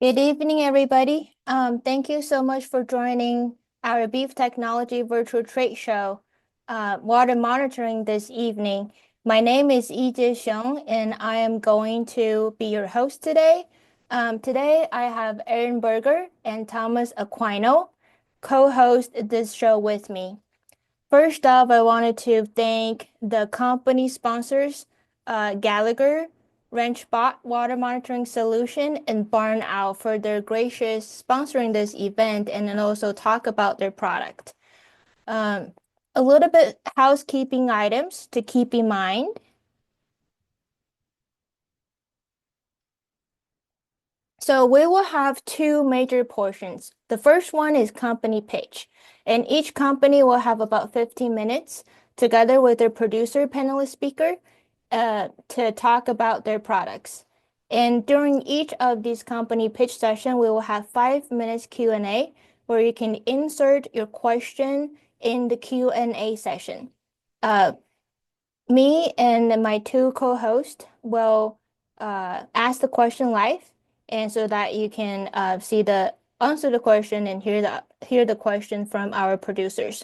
Good evening, everybody. Thank you so much for joining our Beef Technology Virtual Trade Show, water monitoring this evening. My name is Yijie Xiong, and I am going to be your host today. Today, I have Aaron Berger and Thomas Aquino co-host this show with me. First off, I wanted to thank the company sponsors, Gallagher, WrenchBot Water Monitoring Solution, and Barn Owl for their gracious sponsoring this event and then also talk about their product. Um, a little bit housekeeping items to keep in mind. So we will have two major portions. The first one is company pitch, and each company will have about 15 minutes together with their producer panelist speaker to talk about their products. And during each of these company pitch session, we will have 5 minutes Q&A where you can insert your question in the Q&A session. Me and my two co-hosts will ask the question live, and so that you can answer the question and hear the question from our producers.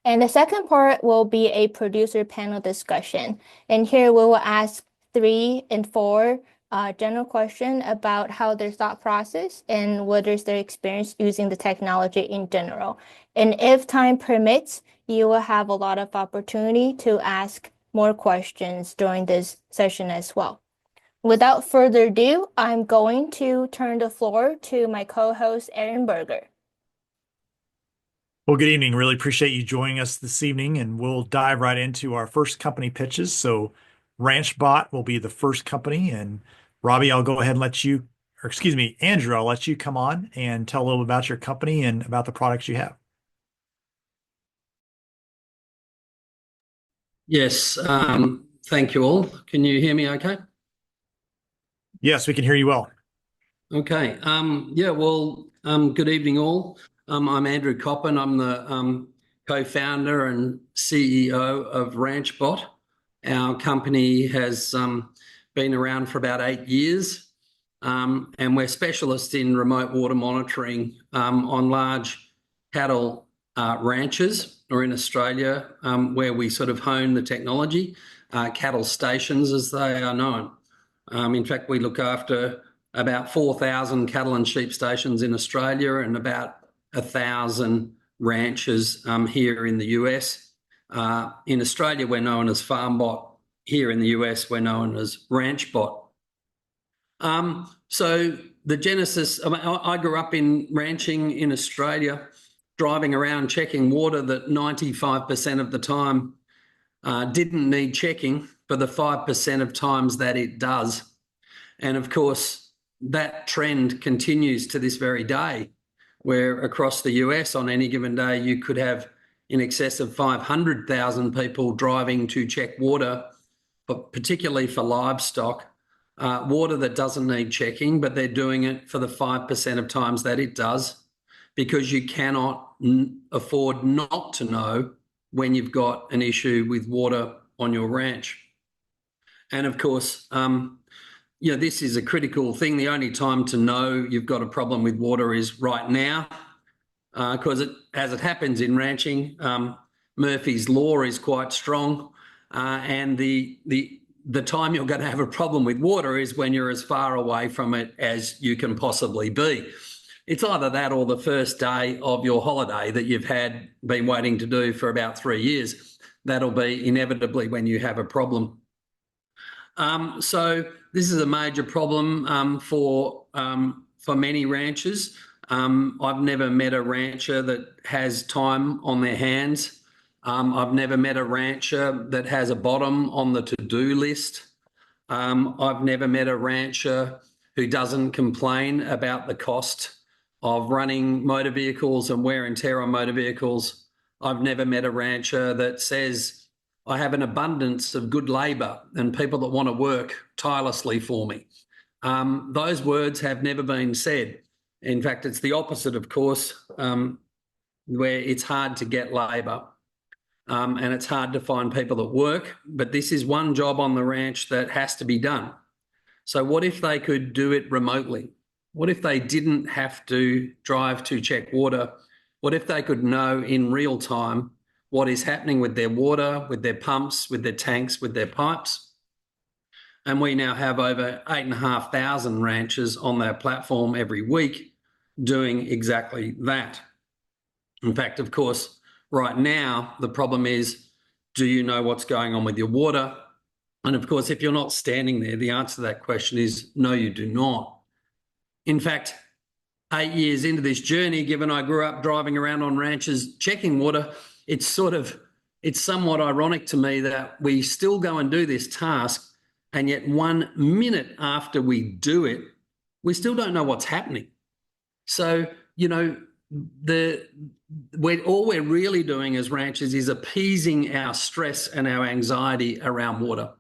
And the second part will be a producer panel discussion. And here we will ask 3 and 4 general question about how their thought process and what is their experience using the technology in general. And if time permits, you will have a lot of opportunity to ask more questions during this session as well. Without further ado, I'm going to turn the floor to my co-host, Aaron Berger. Well, good evening. Really appreciate you joining us this evening, and we'll dive right into our first company pitches. So, RanchBot will be the first company, and Robbie, I'll go ahead and Andrew, I'll let you come on and tell a little bit about your company and about the products you have. Yes, thank you all. Can you hear me okay? Yes, we can hear you well. Okay. Good evening all. I'm Andrew Coppin. I'm the co-founder and CEO of RanchBot. Our company has been around for about 8 years, and we're specialists in remote water monitoring on large cattle ranches, or in Australia, where we sort of hone the technology, cattle stations as they are known. In fact, we look after about 4,000 cattle and sheep stations in Australia and about 1,000 ranches here in the US. In Australia, we're known as FarmBot. Here in the US, we're known as RanchBot. So the genesis, I grew up in ranching in Australia, driving around checking water that 95% of the time didn't need checking for the 5% of times that it does. And of course, that trend continues to this very day, where across the US on any given day, you could have in excess of 500,000 people driving to check water, but particularly for livestock, water that doesn't need checking, but they're doing it for the 5% of times that it does, because you cannot afford not to know when you've got an issue with water on your ranch. And of course, this is a critical thing. The only time to know you've got a problem with water is right now, because as it happens in ranching, Murphy's Law is quite strong, and the time you're going to have a problem with water is when you're as far away from it as you can possibly be. It's either that or the first day of your holiday that you've been waiting to do for about 3 years. That'll be inevitably when you have a problem. So this is a major problem for many ranchers. I've never met a rancher that has time on their hands. I've never met a rancher that has a bottom on the to-do list. I've never met a rancher who doesn't complain about the cost of running motor vehicles and wear and tear on motor vehicles. I've never met a rancher that says, I have an abundance of good labour and people that want to work tirelessly for me. Those words have never been said. In fact, it's the opposite, of course, where it's hard to get labour and it's hard to find people that work. But this is one job on the ranch that has to be done. So what if they could do it remotely? What if they didn't have to drive to check water? What if they could know in real time what is happening with their water, with their pumps, with their tanks, with their pipes? And we now have over 8,500 ranches on that platform every week doing exactly that. In fact, of course, right now, the problem is, do you know what's going on with your water? And of course, if you're not standing there, the answer to that question is no, you do not. In fact, 8 years into this journey, given I grew up driving around on ranches checking water, it's somewhat ironic to me that we still go and do this task, and yet 1 minute after we do it, we still don't know what's happening. So, all we're really doing as ranchers is appeasing our stress and our anxiety around water.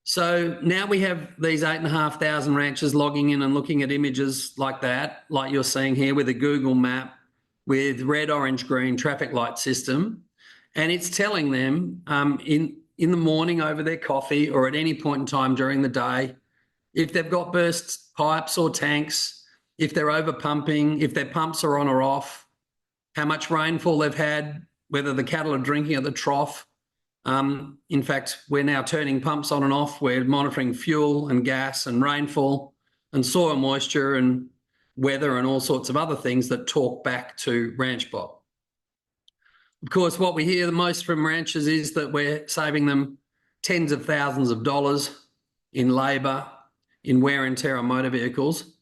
So now we have these 8,500 ranchers logging in and looking at images like that, like you're seeing here with a Google map with red, orange, green traffic light system. And it's telling them in the morning over their coffee or at any point in time during the day, if they've got burst pipes or tanks, if they're over pumping, if their pumps are on or off, how much rainfall they've had, whether the cattle are drinking at the trough. In fact, we're now turning pumps on and off. We're monitoring fuel and gas and rainfall and soil moisture and weather and all sorts of other things that talk back to RanchBot. Of course, what we hear the most from ranchers is that we're saving them tens of thousands of dollars in labour, in wear and tear on motor vehicles.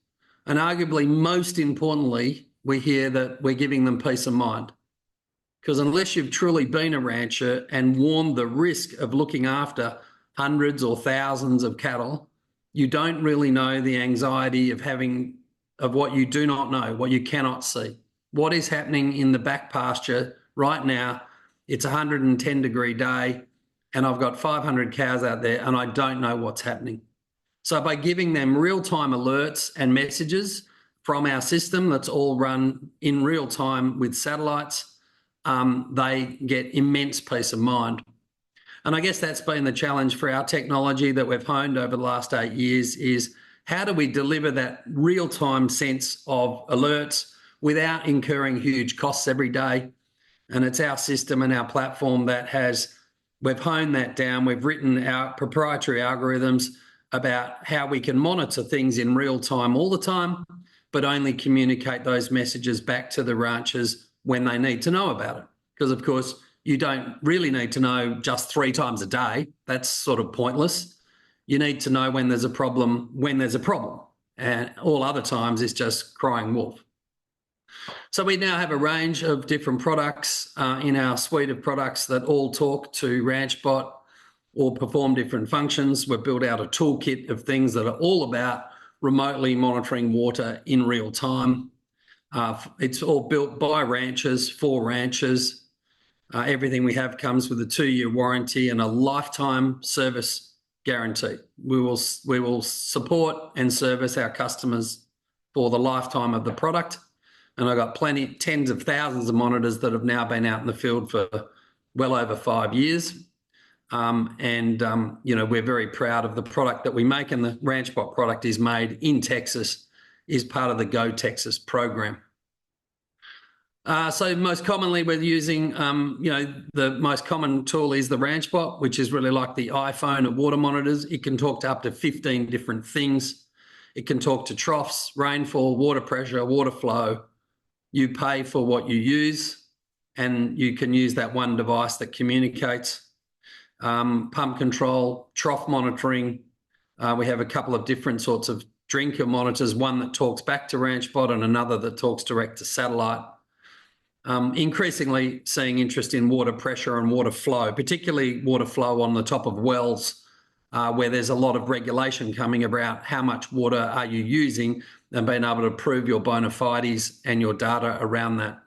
And arguably, most importantly, we hear that we're giving them peace of mind. Because unless you've truly been a rancher and worn the risk of looking after hundreds or thousands of cattle, you don't really know the anxiety of what you do not know, what you cannot see. What is happening in the back pasture right now? It's a 110-degree day and I've got 500 cows out there and I don't know what's happening. So by giving them real-time alerts and messages from our system that's all run in real time with satellites, they get immense peace of mind. And I guess that's been the challenge for our technology that we've honed over the last 8 years is how do we deliver that real-time sense of alerts without incurring huge costs every day? And it's our system and our platform that we've honed that down. We've written our proprietary algorithms about how we can monitor things in real time all the time, but only communicate those messages back to the ranchers when they need to know about it. Because, of course, you don't really need to know just 3 times a day. That's sort of pointless. You need to know when there's a problem, and all other times is just crying wolf. So we now have a range of different products in our suite of products that all talk to RanchBot or perform different functions. We've built out a toolkit of things that are all about remotely monitoring water in real time. It's all built by ranchers for ranchers. Everything we have comes with a 2-year warranty and a lifetime service guarantee. We will support and service our customers for the lifetime of the product. And I've got tens of thousands of monitors that have now been out in the field for well over 5 years. We're very proud of the product that we make, and the RanchBot product is made in Texas, is part of the Go Texas program. So most commonly we're using, the most common tool is the RanchBot, which is really like the iPhone of water monitors. It can talk to up to 15 different things. It can talk to troughs, rainfall, water pressure, water flow. You pay for what you use, and you can use that one device that communicates. Pump control, trough monitoring. We have a couple of different sorts of drinker monitors, one that talks back to RanchBot and another that talks direct to satellite. Increasingly seeing interest in water pressure and water flow, particularly water flow on the top of wells, where there's a lot of regulation coming about how much water are you using and being able to prove your bona fides and your data around that.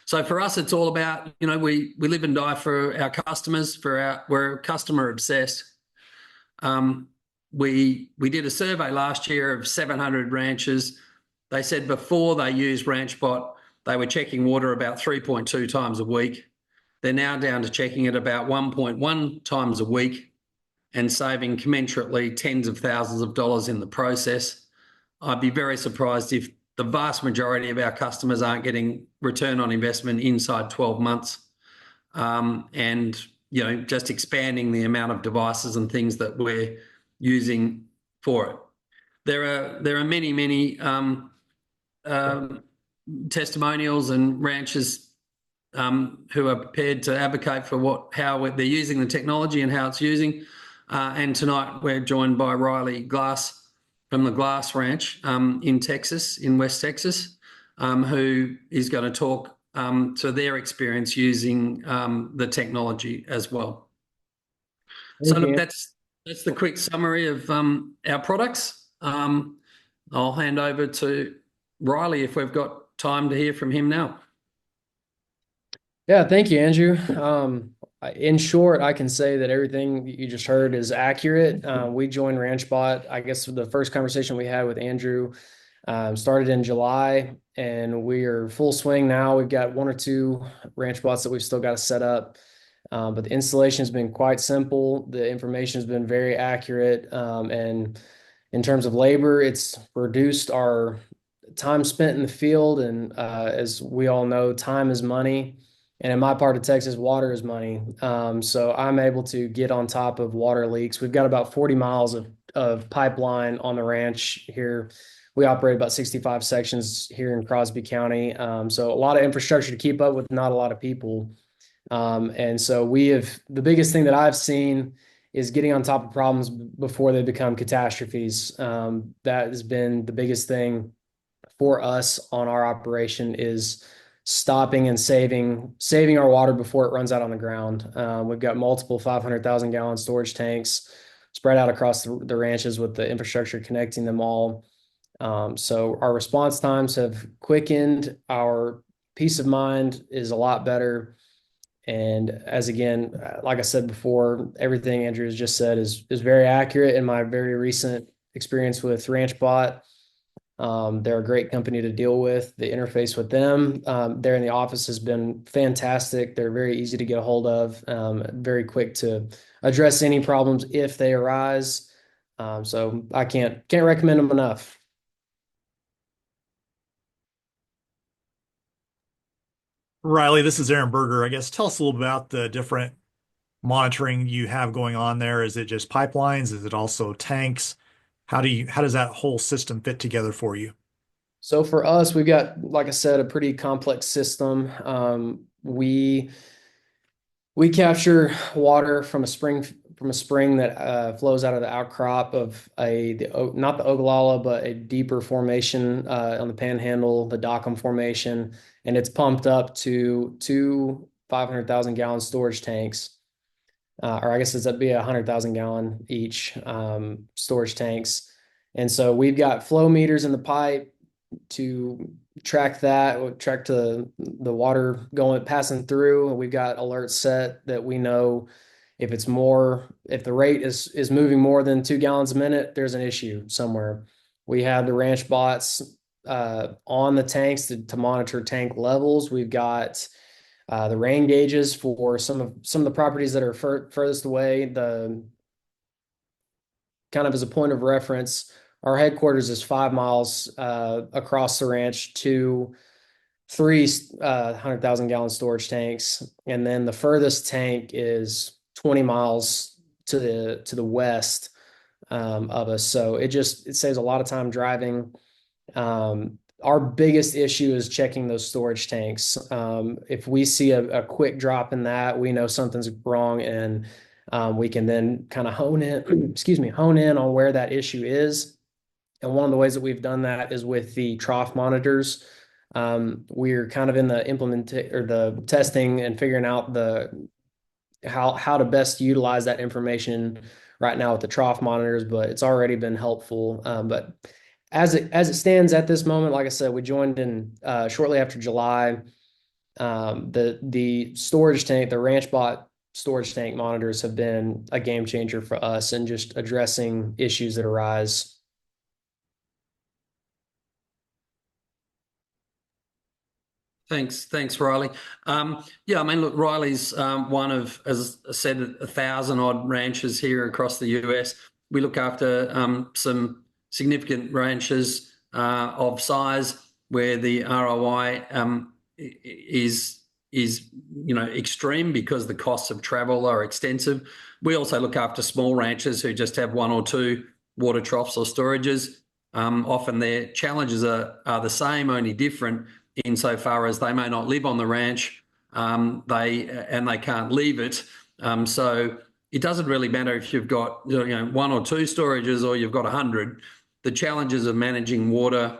So for us, it's all about, we live and die for our customers, we're customer obsessed. We did a survey last year of 700 ranchers. They said before they used RanchBot, they were checking water about 3.2 times a week. They're now down to checking it about 1.1 times a week and saving commensurately tens of thousands of dollars in the process. I'd be very surprised if the vast majority of our customers aren't getting return on investment inside 12 months. And, just expanding the amount of devices and things that we're using for it. There are many, many testimonials and ranchers who are prepared to advocate for how they're using the technology and how it's using. And tonight we're joined by Riley Glass from the Glass Ranch in Texas, in West Texas, who is going to talk to their experience using the technology as well. So look, that's the quick summary of our products. I'll hand over to Riley if we've got time to hear from him now. Yeah, thank you, Andrew. In short, I can say that everything you just heard is accurate. We joined RanchBot, I guess the first conversation we had with Andrew started in July, and we are full swing now. We've got 1 or 2 RanchBots that we've still got to set up. But the installation has been quite simple. The information has been very accurate. And in terms of labor, it's reduced our time spent in the field. And as we all know, time is money. And in my part of Texas, water is money. So I'm able to get on top of water leaks. We've got about 40 miles of pipeline on the ranch here. We operate about 65 sections here in Crosby County. So a lot of infrastructure to keep up with, not a lot of people. And so the biggest thing that I've seen is getting on top of problems before they become catastrophes. That has been the biggest thing for us on our operation, is stopping and saving our water before it runs out on the ground. We've got multiple 500,000 gallon storage tanks spread out across the ranches with the infrastructure connecting them all. So our response times have quickened. Our peace of mind is a lot better. And like I said before, everything Andrew has just said is very accurate. In my very recent experience with RanchBot, they're a great company to deal with. The interface with them there in the office has been fantastic. They're very easy to get a hold of, very quick to address any problems if they arise. So I can't recommend them enough. Riley, this is Aaron Berger. I guess tell us a little about the different monitoring you have going on there. Is it just pipelines? Is it also tanks? How does that whole system fit together for you? So for us, we've got, like I said, a pretty complex system. We capture water from a spring that flows out of the outcrop of not the Ogallala, but a deeper formation on the Panhandle, the Dockham Formation, and it's pumped up to 2 500,000 gallon storage tanks, or I guess it'd be 100,000 gallon each storage tanks. And so we've got flow meters in the pipe to track to the water passing through, and we've got alerts set that we know if the rate is moving more than 2 gallons a minute, there's an issue somewhere. We have the ranch bots on the tanks to monitor tank levels. We've got the rain gauges for some of the properties that are furthest away. The kind of as a point of reference, our headquarters is 5 miles across the ranch to 3 100,000 gallon storage tanks, and then the furthest tank is 20 miles to the west of us. So it saves a lot of time driving. Our biggest issue is checking those storage tanks. If we see a quick drop in that, we know something's wrong, and we can then kind of hone in on where that issue is. And one of the ways that we've done that is with the trough monitors. We're kind of in the testing and figuring out how to best utilize that information right now with the trough monitors, but it's already been helpful. But as it stands at this moment, like I said, we joined in shortly after July. The storage tank, the RanchBot storage tank monitors have been a game changer for us in just addressing issues that arise. Thanks, Riley. Yeah, I mean, look, Riley's one of, as I said, 1,000 odd ranches here across the US. We look after some significant ranches of size where the ROI is extreme because the costs of travel are extensive. We also look after small ranchers who just have one or two water troughs or storages. Often their challenges are the same, only different insofar as they may not live on the ranch, they can't leave it. So it doesn't really matter if you've got one or two storages or you've got 100. The challenges of managing water,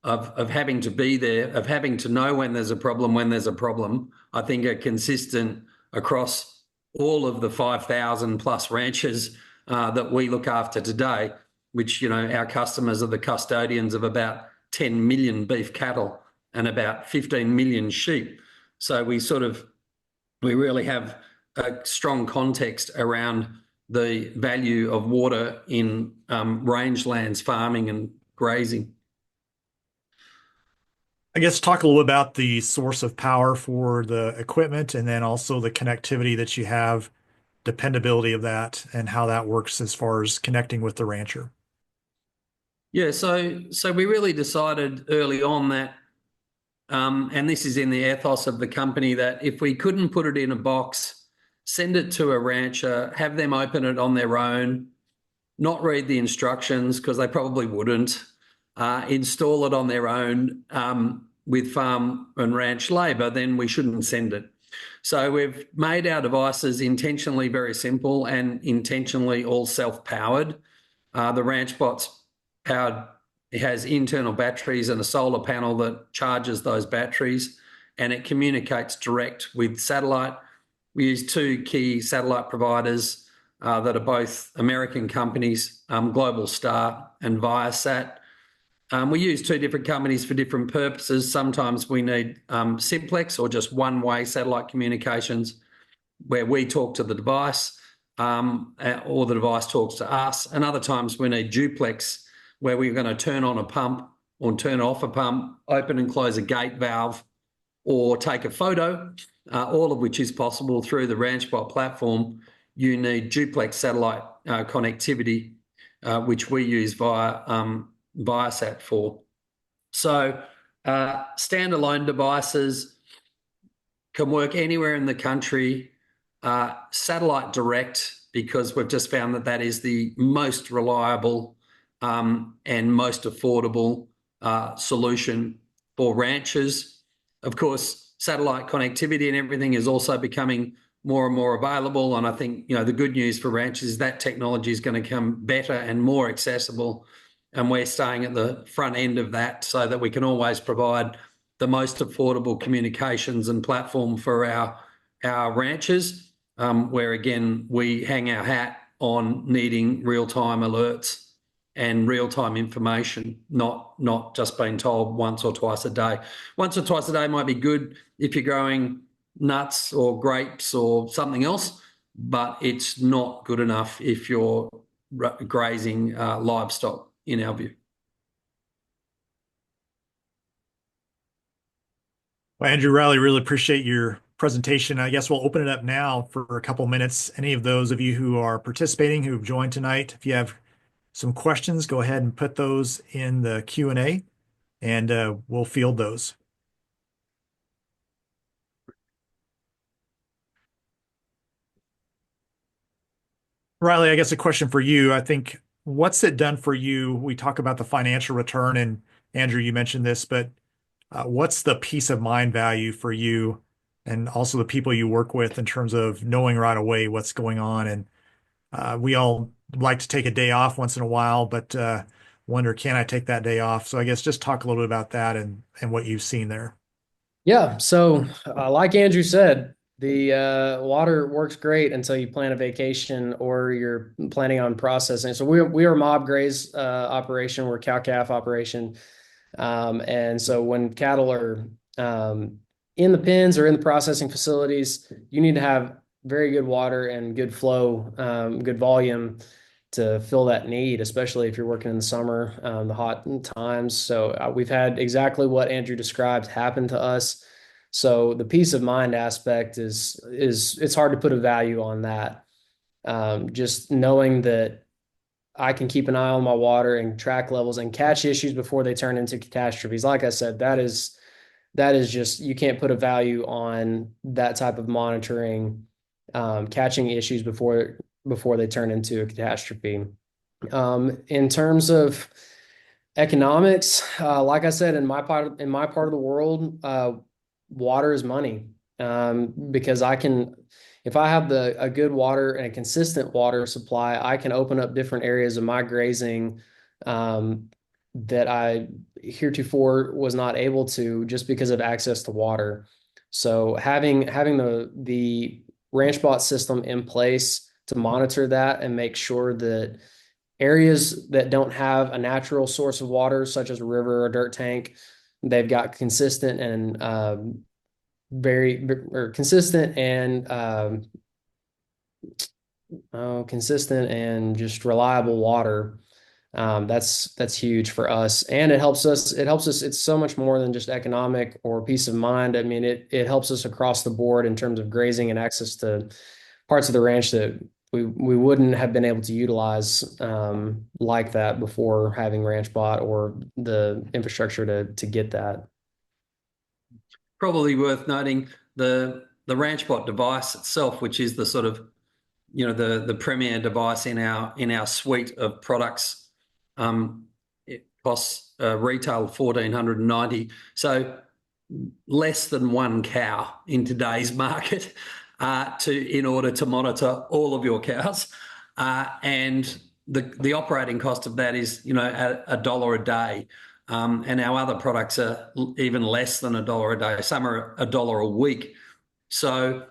of having to be there, of having to know when there's a problem, I think are consistent across all of the 5,000 plus ranches that we look after today, which, our customers are the custodians of about 10 million beef cattle and about 15 million sheep. So we really have a strong context around the value of water in rangelands, farming and grazing. I guess talk a little about the source of power for the equipment and then also the connectivity that you have, dependability of that, and how that works as far as connecting with the rancher. Yeah, so we really decided early on that, and this is in the ethos of the company, that if we couldn't put it in a box, send it to a rancher, have them open it on their own, not read the instructions because they probably wouldn't, install it on their own with farm and ranch labour, then we shouldn't send it. So we've made our devices intentionally very simple and intentionally all self-powered. The RanchBot's powered, it has internal batteries and a solar panel that charges those batteries, and it communicates direct with satellite. We use two key satellite providers that are both American companies, Global Star and Viasat. We use two different companies for different purposes. Sometimes we need simplex or just one-way satellite communications where we talk to the device or the device talks to us. And other times we need duplex where we're going to turn on a pump or turn off a pump, open and close a gate valve, or take a photo, all of which is possible through the RanchBot platform. You need duplex satellite connectivity, which we use via Viasat for. So standalone devices can work anywhere in the country, satellite direct, because we've just found that that is the most reliable and most affordable solution for ranchers. Of course, satellite connectivity and everything is also becoming more and more available. And I think, the good news for ranchers is that technology is going to become better and more accessible. And we're staying at the front end of that so that we can always provide the most affordable communications and platform for our ranchers, where, again, we hang our hat on needing real-time alerts and real-time information, not just being told once or twice a day. Once or twice a day might be good if you're growing nuts or grapes or something else, but it's not good enough if you're grazing livestock, in our view. Well, Andrew Riley, really appreciate your presentation. I guess we'll open it up now for a couple minutes. Any of those of you who are participating, who've joined tonight, if you have some questions, go ahead and put those in the Q&A and we'll field those. Riley, I guess a question for you. I think, what's it done for you? We talk about the financial return, and Andrew, you mentioned this, but what's the peace of mind value for you and also the people you work with in terms of knowing right away what's going on? And we all like to take a day off once in a while, but wonder, can I take that day off? So I guess just talk a little bit about that and what you've seen there. Yeah. So like Andrew said, the water works great until you plan a vacation or you're planning on processing. So we are mob graze operation. We're cow-calf operation. And so when cattle are in the pens or in the processing facilities, you need to have very good water and good flow, good volume to fill that need, especially if you're working in the summer, the hot times. So we've had exactly what Andrew described happen to us. So the peace of mind aspect is it's hard to put a value on that. Just knowing that I can keep an eye on my water and track levels and catch issues before they turn into catastrophes. Like I said, that is just, you can't put a value on that type of monitoring, catching issues before they turn into a catastrophe. In terms of economics, like I said, in my part of the world, water is money. Because if I have a good water and a consistent water supply, I can open up different areas of my grazing that I heretofore was not able to, just because of access to water. So having the ranch bot system in place to monitor that and make sure that areas that don't have a natural source of water, such as a river or dirt tank, they've got consistent and consistent and just reliable water. That's huge for us, and it helps us. It's so much more than just economic or peace of mind. I mean, it helps us across the board in terms of grazing and access to parts of the ranch that we wouldn't have been able to utilize like that before having RanchBot or the infrastructure to get that. Probably worth noting the RanchBot device itself, which is the sort of, the premier device in our suite of products. It costs retail $1,490, so less than one cow in today's market in order to monitor all of your cows, and the operating cost of that is at $1 a day. And our other products are even less than $1 a day. Some are $1 a week. So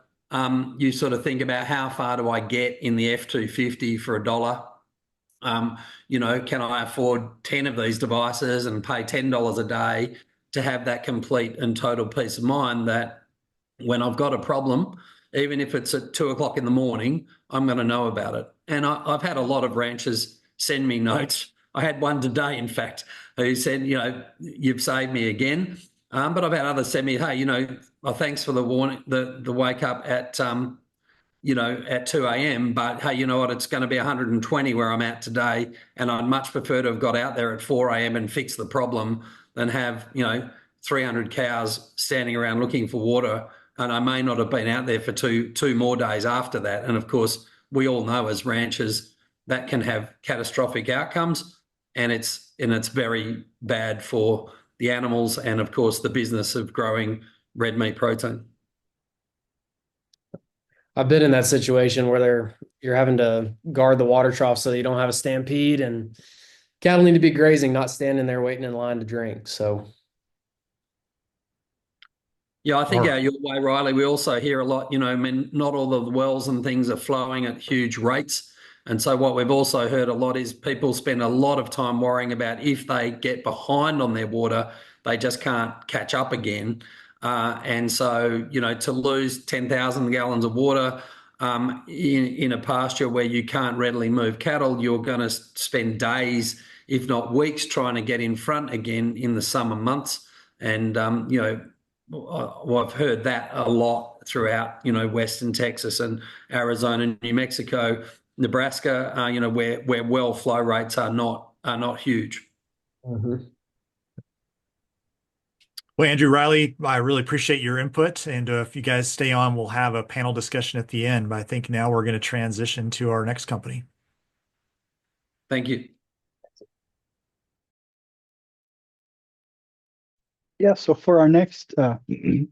you sort of think about, how far do I get in the F-250 for $1? Can I afford 10 of these devices and pay $10 a day to have that complete and total peace of mind that when I've got a problem, even if it's at 2 o'clock in the morning, I'm going to know about it. And I've had a lot of ranchers send me notes. I had one today, in fact, who said, you've saved me again. But I've had others send me, hey, thanks for the warning, the wake up at 2 a.m. But hey, you know what? It's going to be 120 where I'm at today, and I'd much prefer to have got out there at 4 a.m. and fixed the problem than have 300 cows standing around looking for water, and I may not have been out there for two more days after that. And of course, we all know as ranchers that can have catastrophic outcomes, and it's very bad for the animals and of course the business of growing red meat protein. I've been in that situation where you're having to guard the water trough so that you don't have a stampede, and cattle need to be grazing, not standing there waiting in line to drink. So, yeah, I think your way, Riley, we also hear a lot, not all of the wells and things are flowing at huge rates. And so what we've also heard a lot is people spend a lot of time worrying about if they get behind on their water, they just can't catch up again. And so, to lose 10,000 gallons of water in a pasture where you can't readily move cattle, you're going to spend days, if not weeks, trying to get in front again in the summer months. And, I've heard that a lot throughout, Western Texas and Arizona, New Mexico, Nebraska, where well flow rates are not huge. mm-hmm. Well, Andrew, Riley, I really appreciate your input. And if you guys stay on, we'll have a panel discussion at the end. But I think now we're going to transition to our next company. Thank you. Yeah, so for our next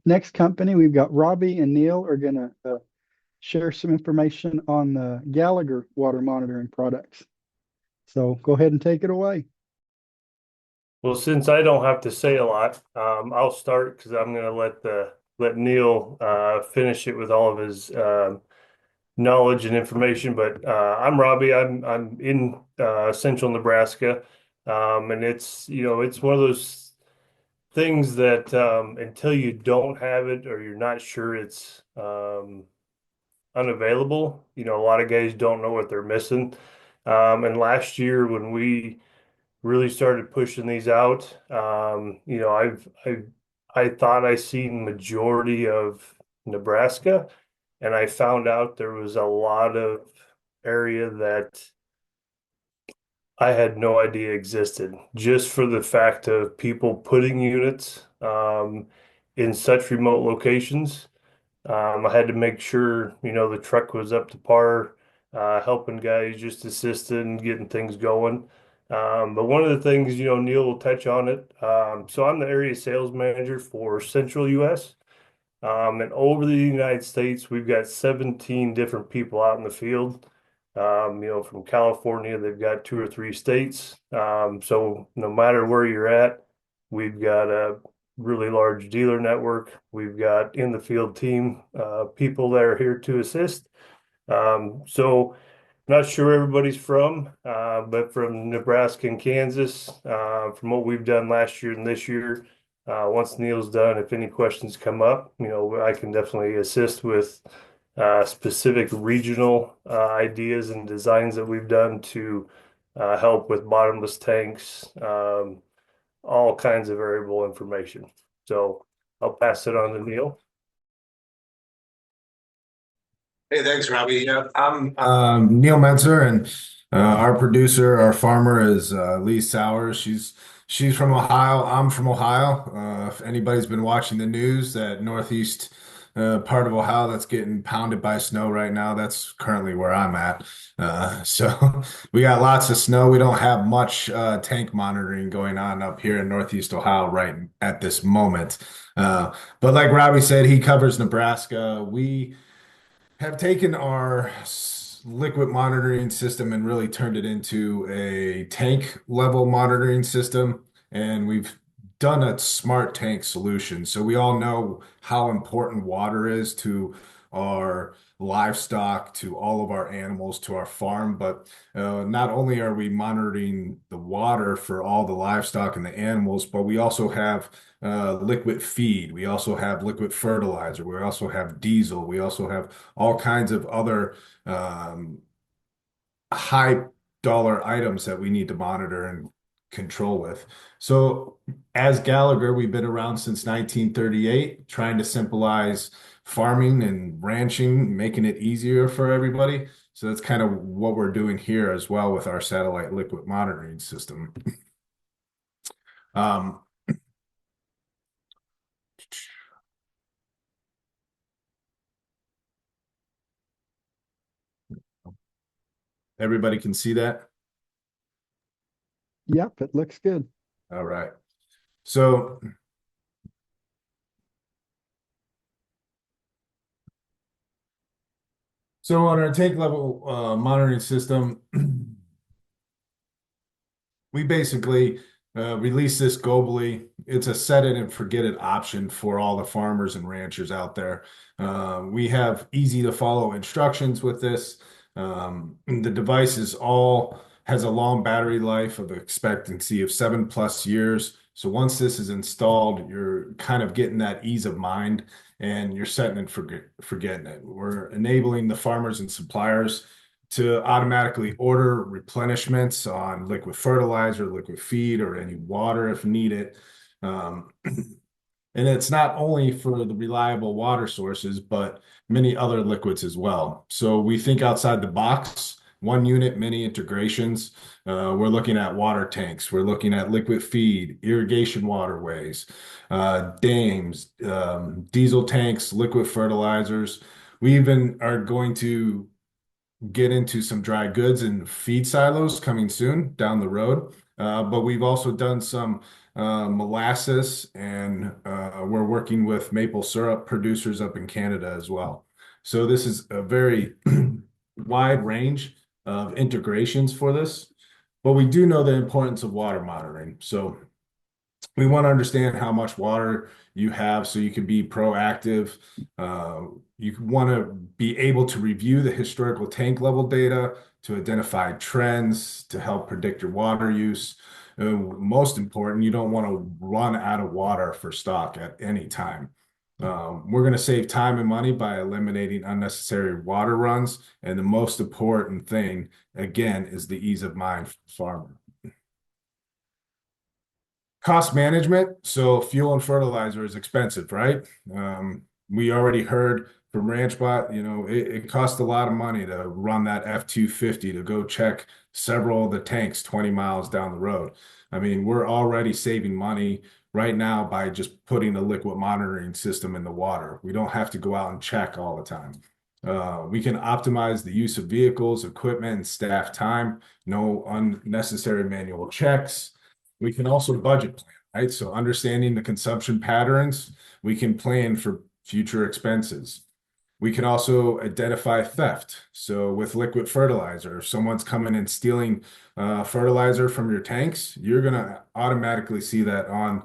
next company, we've got Robbie and Neil are going to share some information on the Gallagher water monitoring products. So go ahead and take it away. Well, since I don't have to say a lot, I'll start because I'm going to let Neil finish it with all of his knowledge and information. But I'm Robbie. I'm in central Nebraska, and it's one of those things that until you don't have it or you're not sure it's unavailable, a lot of guys don't know what they're missing. And last year when we really started pushing these out, I thought I seen majority of Nebraska, and I found out there was a lot of area that I had no idea existed, just for the fact of people putting units in such remote locations. I had to make sure, the truck was up to par, helping guys just assisting, getting things going. But one of the things, Neil will touch on it. So I'm the area sales manager for Central US. And over the United States, we've got 17 different people out in the field. From California, they've got 2 or 3 states. So no matter where you're at, we've got a really large dealer network. We've got in the field team, people that are here to assist. So not sure everybody's from, but from Nebraska and Kansas, from what we've done last year and this year. Once Neil's done, if any questions come up, I can definitely assist with specific regional ideas and designs that we've done to help with bottomless tanks, all kinds of variable information. So I'll pass it on to Neil. Hey, thanks, Robbie. Yeah, I'm Neil Menzer, and our producer, our farmer is Lee Sowers. She's from Ohio. I'm from Ohio. If anybody's been watching the news, that northeast part of Ohio that's getting pounded by snow right now, that's currently where I'm at. So we got lots of snow. We don't have much tank monitoring going on up here in northeast Ohio right at this moment. But like Robbie said, he covers Nebraska. We have taken our liquid monitoring system and really turned it into a tank level monitoring system. And we've done a smart tank solution. So we all know how important water is to our livestock, to all of our animals, to our farm. But not only are we monitoring the water for all the livestock and the animals, but we also have liquid feed. We also have liquid fertilizer. We also have diesel. We also have all kinds of other high dollar items that we need to monitor and control with. So as Gallagher, we've been around since 1938, trying to simplify farming and ranching, making it easier for everybody. So that's kind of what we're doing here as well with our satellite liquid monitoring system. Everybody can see that? Yep, it looks good. All right. So on our tank level monitoring system, we basically release this globally. It's a set it and forget it option for all the farmers and ranchers out there. We have easy to follow instructions with this. The device has a long battery life of expectancy of 7+ years. So once this is installed, you're kind of getting that ease of mind and you're setting and forgetting it. We're enabling the farmers and suppliers to automatically order replenishments on liquid fertilizer, liquid feed, or any water if needed. And it's not only for the reliable water sources, but many other liquids as well. So we think outside the box, one unit, many integrations. We're looking at water tanks. We're looking at liquid feed, irrigation waterways, dams, diesel tanks, liquid fertilizers. We even are going to get into some dry goods and feed silos coming soon down the road. But we've also done some molasses, and we're working with maple syrup producers up in Canada as well. So this is a very wide range of integrations for this, but we do know the importance of water monitoring. So we want to understand how much water you have so you can be proactive. You want to be able to review the historical tank level data to identify trends, to help predict your water use. Most important, you don't want to run out of water for stock at any time. We're going to save time and money by eliminating unnecessary water runs. And the most important thing, again, is the ease of mind for the farmer. Cost management. So fuel and fertilizer is expensive, right? We already heard from RanchBot, it costs a lot of money to run that F-250 to go check several of the tanks 20 miles down the road. I mean, we're already saving money right now by just putting a liquid monitoring system in the water. We don't have to go out and check all the time. We can optimize the use of vehicles, equipment, and staff time. No unnecessary manual checks. We can also budget plan, right? So understanding the consumption patterns, we can plan for future expenses. We can also identify theft. So with liquid fertilizer, if someone's coming and stealing fertilizer from your tanks, you're going to automatically see that on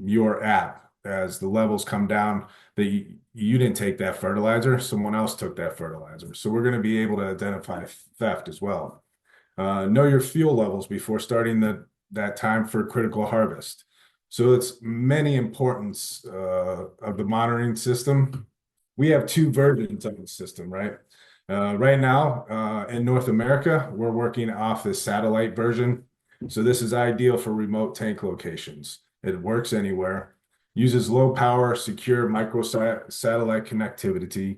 your app as the levels come down that you didn't take that fertilizer, someone else took that fertilizer. So we're going to be able to identify theft as well. Know your fuel levels before starting that time for critical harvest. So it's many importance of the monitoring system. We have 2 versions of the system, right? Right now, in North America, we're working off the satellite version. So this is ideal for remote tank locations. It works anywhere, uses low power, secure micro-satellite connectivity.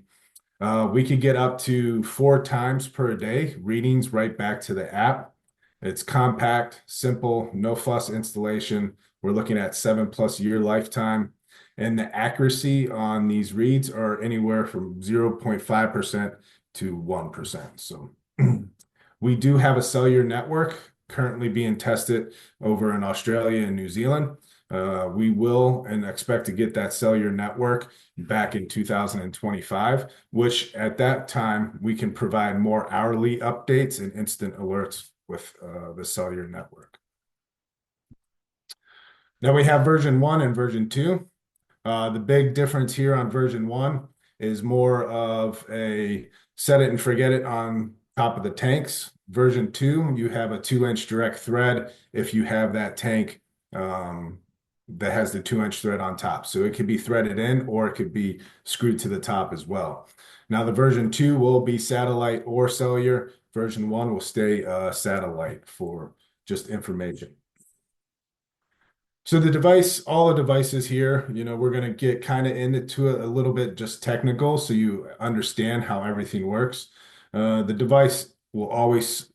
We could get up to 4 times per day readings right back to the app. It's compact, simple, no fuss installation. We're looking at 7+ year lifetime. And the accuracy on these reads are anywhere from 0.5% to 1%. So we do have a cellular network currently being tested over in Australia and New Zealand. We will and expect to get that cellular network back in 2025, which at that time we can provide more hourly updates and instant alerts with the cellular network. Now we have version 1 and version 2. The big difference here on version 1 is more of a set it and forget it on top of the tanks. Version 2, you have a 2-inch direct thread if you have that tank that has the 2-inch thread on top. So it could be threaded in or it could be screwed to the top as well. Now the version 2 will be satellite or cellular. Version 1 will stay satellite for just information. So the device, all the devices here, we're going to get kind of into it a little bit just technical so you understand how everything works. The device will always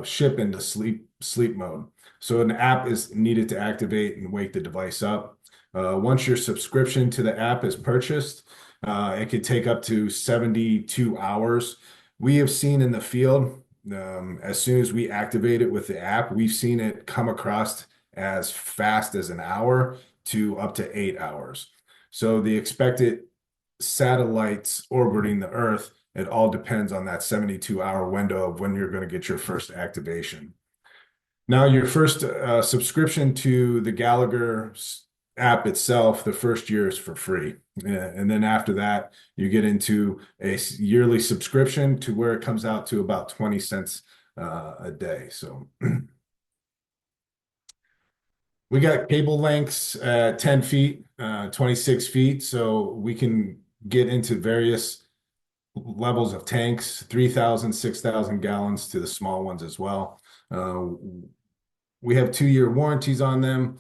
ship into sleep mode. So an app is needed to activate and wake the device up. Once your subscription to the app is purchased, it could take up to 72 hours. We have seen in the field, as soon as we activate it with the app, we've seen it come across as fast as an hour to up to 8 hours. So the expected satellites orbiting the Earth, it all depends on that 72-hour window of when you're going to get your first activation. Now, your first subscription to the Gallagher app itself, the first year is for free. And then after that, you get into a yearly subscription to where it comes out to about 20 cents a day. So we got cable lengths at 10 feet, 26 feet. So we can get into various levels of tanks, 3,000, 6,000 gallons to the small ones as well. We have 2-year warranties on them.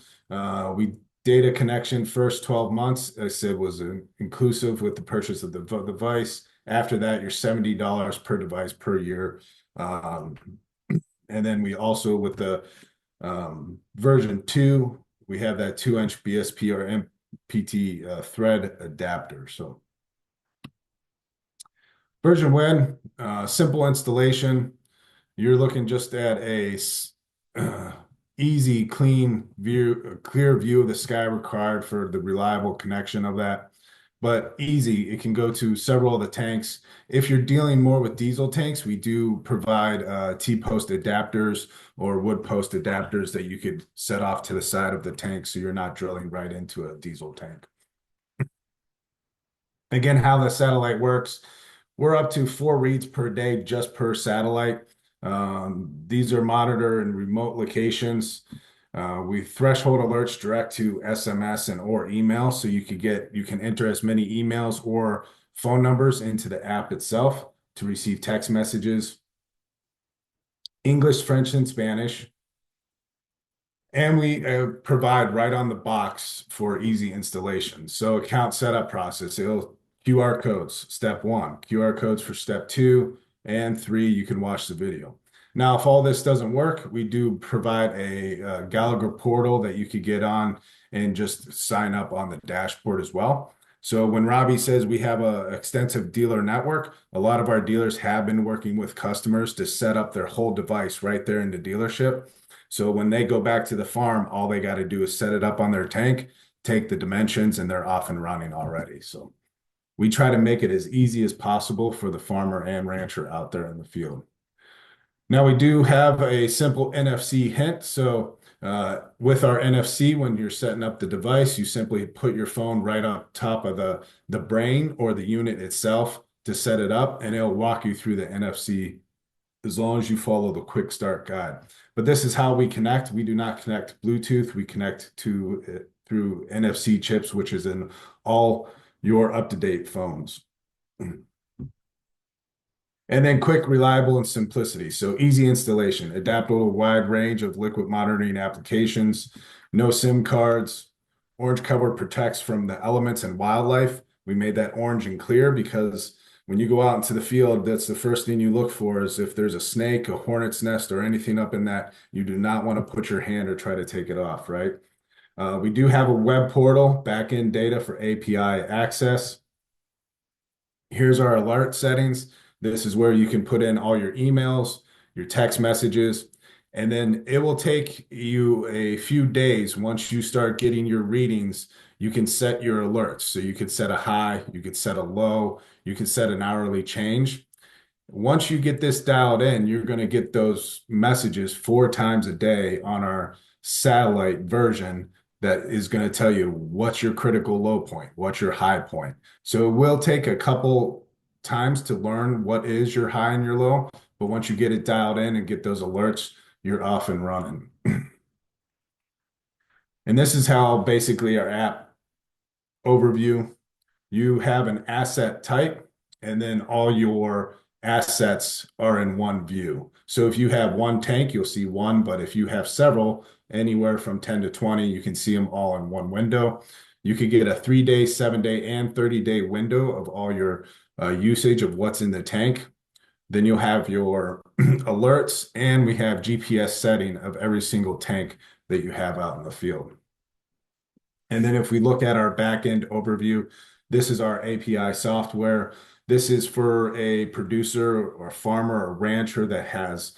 Data connection first 12 months, I said, was inclusive with the purchase of the device. After that, you're $70 per device per year. And then we also, with the version 2, we have that 2-inch BSP or MPT thread adapter. So version 1, simple installation. You're looking just at a easy, clean view, a clear view of the sky required for the reliable connection of that. But easy, it can go to several of the tanks. If you're dealing more with diesel tanks, we do provide T-post adapters or wood post adapters that you could set off to the side of the tank so you're not drilling right into a diesel tank. Again, how the satellite works, we're up to 4 reads per day just per satellite. These are monitored in remote locations. We threshold alerts direct to SMS and or email, so you can enter as many emails or phone numbers into the app itself to receive text messages, English, French, and Spanish. And we provide right on the box for easy installation. So account setup process, it'll QR codes, step 1, QR codes for step 2 and 3, you can watch the video. Now, if all this doesn't work, we do provide a Gallagher portal that you could get on and just sign up on the dashboard as well. So when Robbie says we have an extensive dealer network, a lot of our dealers have been working with customers to set up their whole device right there in the dealership. So when they go back to the farm, all they got to do is set it up on their tank, take the dimensions, and they're off and running already. So we try to make it as easy as possible for the farmer and rancher out there in the field. Now we do have a simple NFC hint. So with our NFC, when you're setting up the device, you simply put your phone right on top of the brain or the unit itself to set it up, and it'll walk you through the NFC as long as you follow the quick start guide. But this is how we connect. We do not connect Bluetooth. We connect to through NFC chips, which is in all your up-to-date phones. And then quick, reliable, and simplicity. So easy installation, adaptable to a wide range of liquid monitoring applications, no SIM cards. Orange cover protects from the elements and wildlife. We made that orange and clear because when you go out into the field, that's the first thing you look for is if there's a snake, a hornet's nest, or anything up in that, you do not want to put your hand or try to take it off, right? We do have a web portal, backend data for API access. Here's our alert settings. This is where you can put in all your emails, your text messages, and then it will take you a few days. Once you start getting your readings, you can set your alerts. So you could set a high, you could set a low, you can set an hourly change. Once you get this dialed in, you're going to get those messages 4 times a day on our satellite version that is going to tell you what's your critical low point, what's your high point. So it will take a couple times to learn what is your high and your low, but once you get it dialed in and get those alerts, you're off and running. And this is how basically our app overview, you have an asset type and then all your assets are in one view. So if you have one tank, you'll see one, but if you have several, anywhere from 10 to 20, you can see them all in one window. You could get a 3-day, 7-day, and 30-day window of all your usage of what's in the tank. Then you'll have your alerts, and we have GPS setting of every single tank that you have out in the field. And then if we look at our backend overview, this is our API software. This is for a producer or farmer or rancher that has,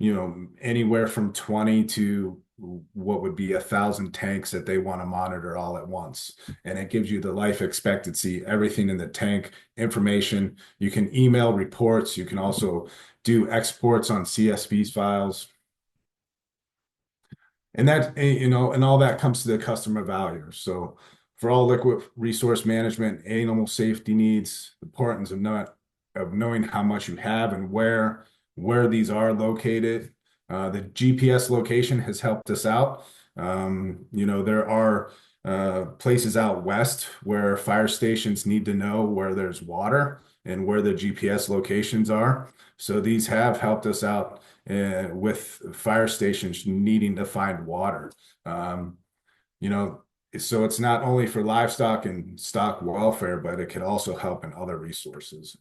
anywhere from 20 to what would be 1,000 tanks that they want to monitor all at once. And it gives you the life expectancy, everything in the tank information. You can email reports. You can also do exports on CSV files. And that, and all that comes to the customer value. So for all liquid resource management, animal safety needs, the importance of knowing how much you have and where these are located. The GPS location has helped us out. There are places out west where fire stations need to know where there's water and where the GPS locations are. So these have helped us out with fire stations needing to find water. So it's not only for livestock and stock welfare, but it can also help in other resources.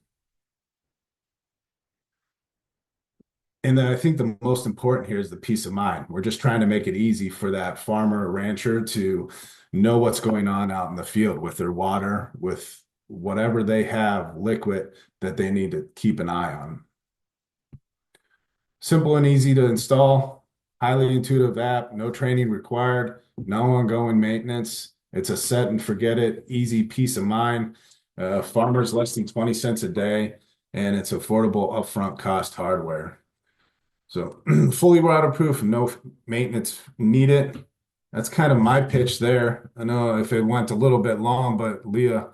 And then I think the most important here is the peace of mind. We're just trying to make it easy for that farmer or rancher to know what's going on out in the field with their water, with whatever they have liquid that they need to keep an eye on. Simple and easy to install, highly intuitive app, no training required, no ongoing maintenance. It's a set and forget it, easy peace of mind. Farmers less than 20 cents a day, and it's affordable upfront cost hardware. So fully waterproof, no maintenance needed. That's kind of my pitch there. I know if it went a little bit long, but Leah,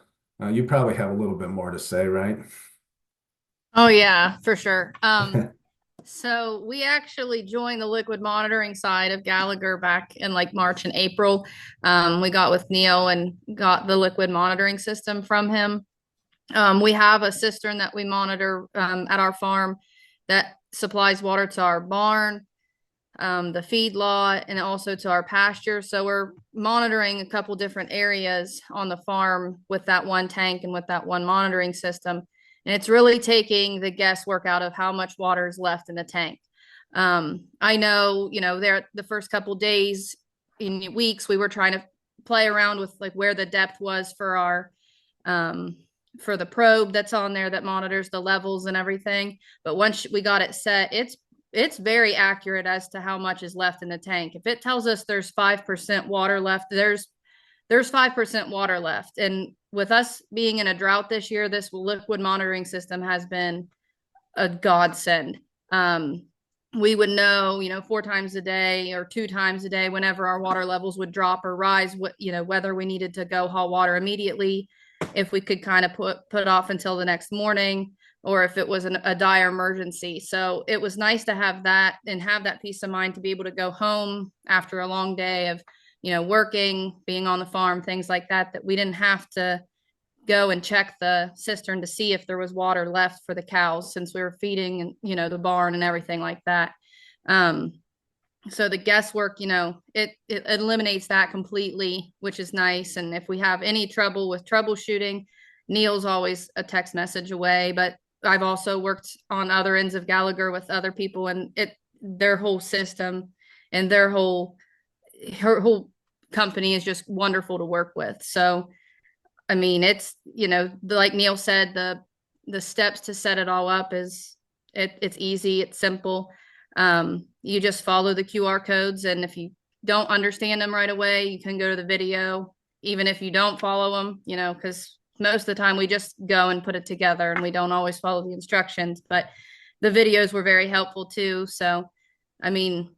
you probably have a little bit more to say, right? Oh yeah, for sure. So we actually joined the liquid monitoring side of Gallagher back in like March and April. We got with Neil and got the liquid monitoring system from him. We have a cistern that we monitor at our farm that supplies water to our barn. the feed lot, and also to our pasture. So we're monitoring a couple different areas on the farm with that one tank and with that one monitoring system. And it's really taking the guesswork out of how much water is left in the tank. I know, there the first couple days in weeks, we were trying to play around with like where the depth was for our for the probe that's on there that monitors the levels and everything. But once we got it set, it's very accurate as to how much is left in the tank. If it tells us there's 5% water left, there's 5% water left. And with us being in a drought this year, this liquid monitoring system has been a godsend. We would know, 4 times a day or 2 times a day, whenever our water levels would drop or rise, whether we needed to go haul water immediately, if we could kind of put off until the next morning, or if it was a dire emergency. So it was nice to have that and have that peace of mind to be able to go home after a long day of, working, being on the farm, things like that, that we didn't have to go and check the cistern to see if there was water left for the cows, since we were feeding and, the barn and everything like that. So the guesswork, it eliminates that completely, which is nice. And if we have any trouble with troubleshooting, Neil's always a text message away. But I've also worked on other ends of Gallagher with other people, and their whole system and her whole company is just wonderful to work with. So I mean, it's, like Neil said, the steps to set it all up it's easy, it's simple. You just follow the QR codes, and if you don't understand them right away, you can go to the video, even if you don't follow them, because most of the time we just go and put it together and we don't always follow the instructions, but the videos were very helpful too. So, I mean,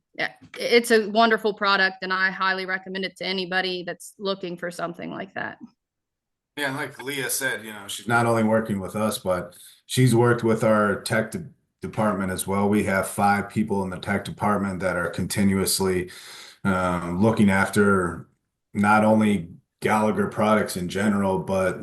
it's a wonderful product, and I highly recommend it to anybody that's looking for something like that. Yeah, like Leah said, she's not only working with us, but she's worked with our tech department as well. We have 5 people in the tech department that are continuously looking after not only Gallagher products in general, but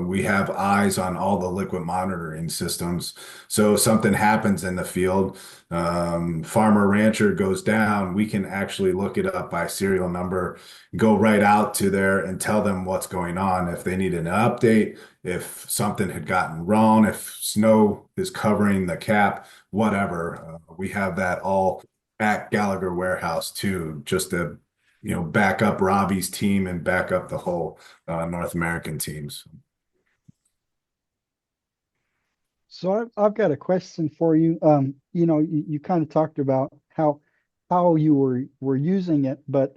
we have eyes on all the liquid monitoring systems. So if something happens in the field, farmer rancher goes down, we can actually look it up by serial number, go right out to there and tell them what's going on. If they need an update, if something had gotten wrong, if snow is covering the cap, whatever, we have that all at Gallagher warehouse too, just to back up Robbie's team and back up the whole North American teams. So I've got a question for you. You kind of talked about how you were using it, but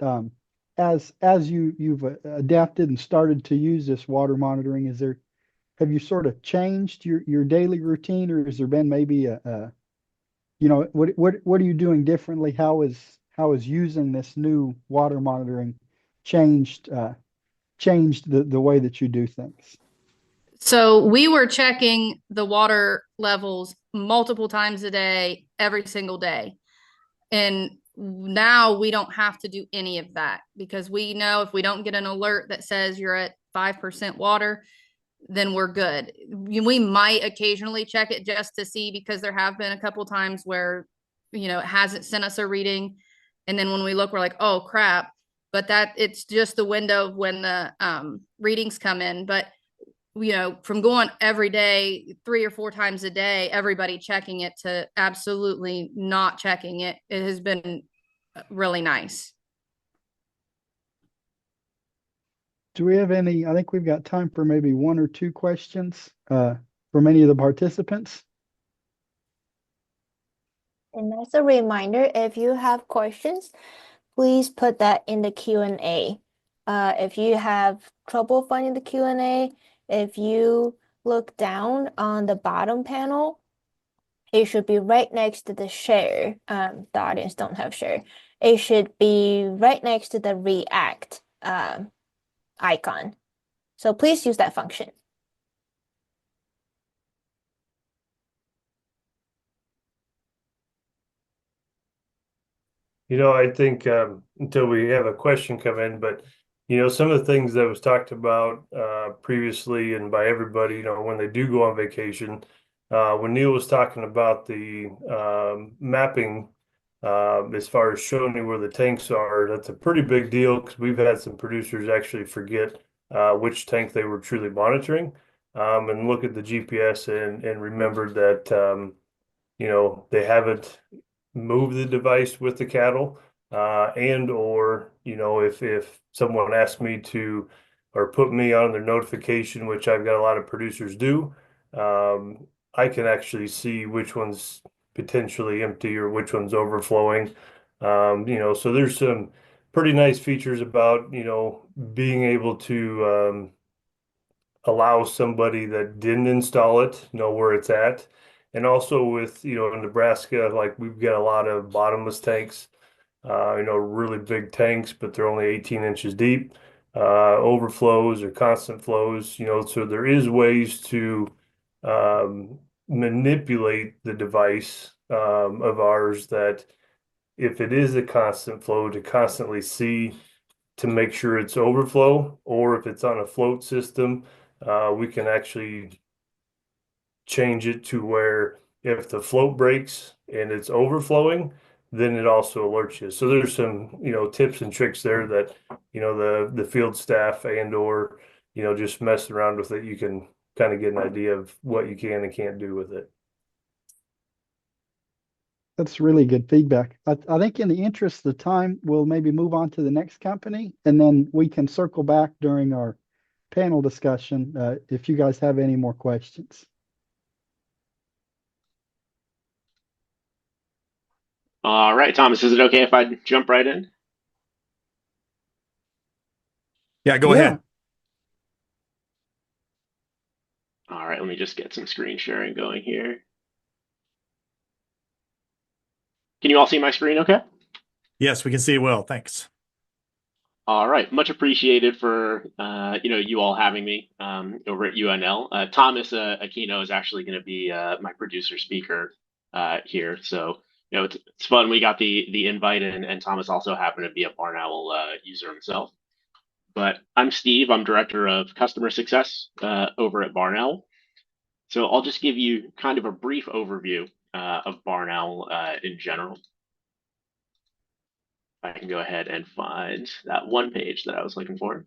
as you've adapted and started to use this water monitoring, have you sort of changed your daily routine, or has there been maybe what are you doing differently? How is using this new water monitoring changed the way that you do things? So we were checking the water levels multiple times a day, every single day. And now we don't have to do any of that, because we know if we don't get an alert that says you're at 5% water, then we're good. We might occasionally check it just to see, because there have been a couple times where, it hasn't sent us a reading. And then when we look, we're like, oh crap. But it's just the window of when the readings come in. But from going every day, 3 or 4 times a day, everybody checking it, to absolutely not checking it, it has been really nice. Do we have any? I think we've got time for maybe 1 or 2 questions from any of the participants. And as a reminder, if you have questions, please put that in the Q&A. If you have trouble finding the Q&A, if you look down on the bottom panel, it should be right next to the share. The audience don't have share. It should be right next to the react icon. So please use that function. I think until we have a question come in, but some of the things that was talked about previously and by everybody, when they do go on vacation, when Neil was talking about the mapping As far as showing me where the tanks are, that's a pretty big deal because we've had some producers actually forget which tank they were truly monitoring, and look at the GPS and remember that they haven't moved the device with the cattle, and or if someone asked me to or put me on their notification, which I've got a lot of producers do, I can actually see which one's potentially empty or which one's overflowing. So there's some pretty nice features about, being able to allow somebody that didn't install it know where it's at. And also with, in Nebraska, like we've got a lot of bottomless tanks, really big tanks, but they're only 18 inches deep, overflows or constant flows, so there is ways to manipulate the device of ours that if it is a constant flow to constantly see to make sure it's overflow, or if it's on a float system, we can actually change it to where if the float breaks and it's overflowing, then it also alerts you. So there's some, tips and tricks there that, the field staff and or, just messing around with it, you can kind of get an idea of what you can and can't do with it. That's really good feedback. I think in the interest of time, we'll maybe move on to the next company, and then we can circle back during our panel discussion if you guys have any more questions. All right, Thomas, is it okay if I jump right in? Yeah, go ahead. All right, let me just get some screen sharing going here. Can you all see my screen okay? Yes, we can see it well. Thanks. All right, much appreciated for you all having me over at UNL. Thomas Aquino is actually going to be my producer speaker here, so it's fun. We got the invite, and Thomas also happened to be a Barn Owl user himself. But I'm Steve. I'm director of customer success over at Barn Owl. So I'll just give you kind of a brief overview of Barn Owl in general. I can go ahead and find that one page that I was looking for.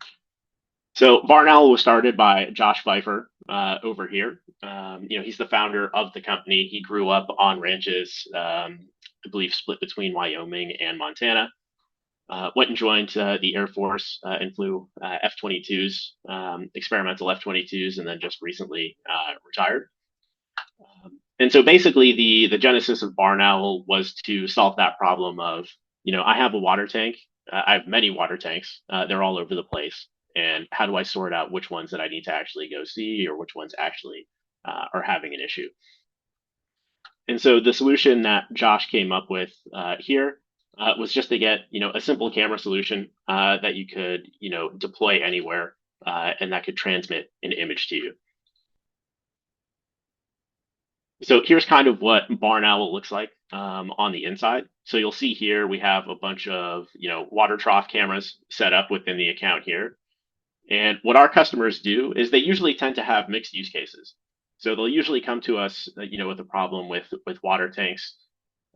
So Barn Owl was started by Josh Pfeiffer over here. He's the founder of the company. He grew up on ranches, I believe split between Wyoming and Montana. Went and joined the Air Force and flew F-22s, experimental F-22s, and then just recently retired. And so basically the genesis of Barn Owl was to solve that problem of, I have a water tank. I have many water tanks. They're all over the place. And how do I sort out which ones that I need to actually go see or which ones actually are having an issue? And so the solution that Josh came up with here was just to get, a simple camera solution that you could, deploy anywhere and that could transmit an image to you. So here's kind of what Barn Owl looks like on the inside. So you'll see here we have a bunch of, water trough cameras set up within the account here. And what our customers do is they usually tend to have mixed use cases. So they'll usually come to us, with a problem with water tanks.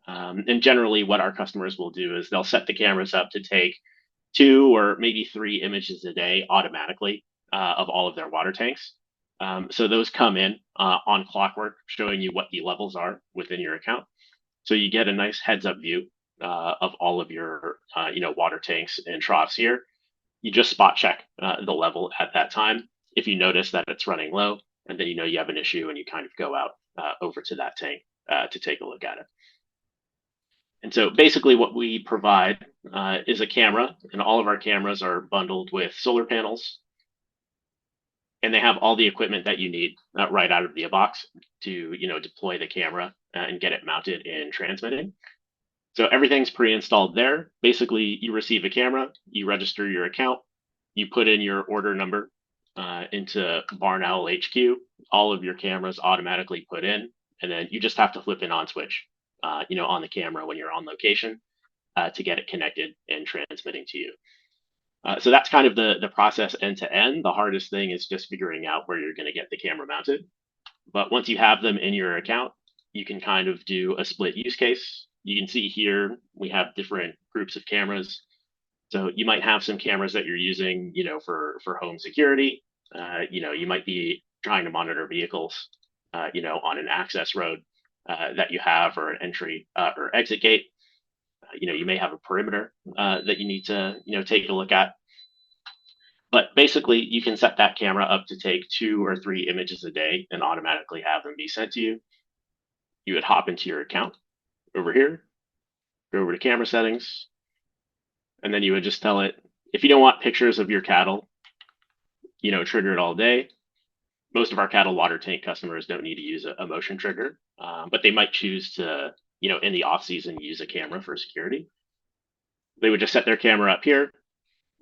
And generally what our customers will do is they'll set the cameras up to take 2 or maybe 3 images a day automatically of all of their water tanks. So those come in on clockwork, showing you what the levels are within your account. So you get a nice heads up view of all of your, water tanks and troughs here. You just spot check the level at that time. If you notice that it's running low, and then you have an issue, and you kind of go out over to that tank to take a look at it. And so basically what we provide is a camera, and all of our cameras are bundled with solar panels. And they have all the equipment that you need right out of the box to, deploy the camera and get it mounted and transmitting. So everything's pre-installed there. Basically, you receive a camera, you register your account, you put in your order number into Barn Owl HQ. All of your cameras automatically put in, and then you just have to flip an on switch, on the camera when you're on location to get it connected and transmitting to you. So that's kind of the process end to end. The hardest thing is just figuring out where you're going to get the camera mounted. But once you have them in your account, you can kind of do a split use case. you can see here we have different groups of cameras. So you might have some cameras that you're using, for home security. You might be trying to monitor vehicles, on an access road that you have, or an entry or exit gate. You may have a perimeter that you need to, take a look at. But basically, you can set that camera up to take 2 or 3 images a day and automatically have them be sent to you. You would hop into your account over here, go over to camera settings, and then you would just tell it, if you don't want pictures of your cattle, trigger it all day. Most of our cattle water tank customers don't need to use a motion trigger, but they might choose to, in the off season, use a camera for security. They would just set their camera up here.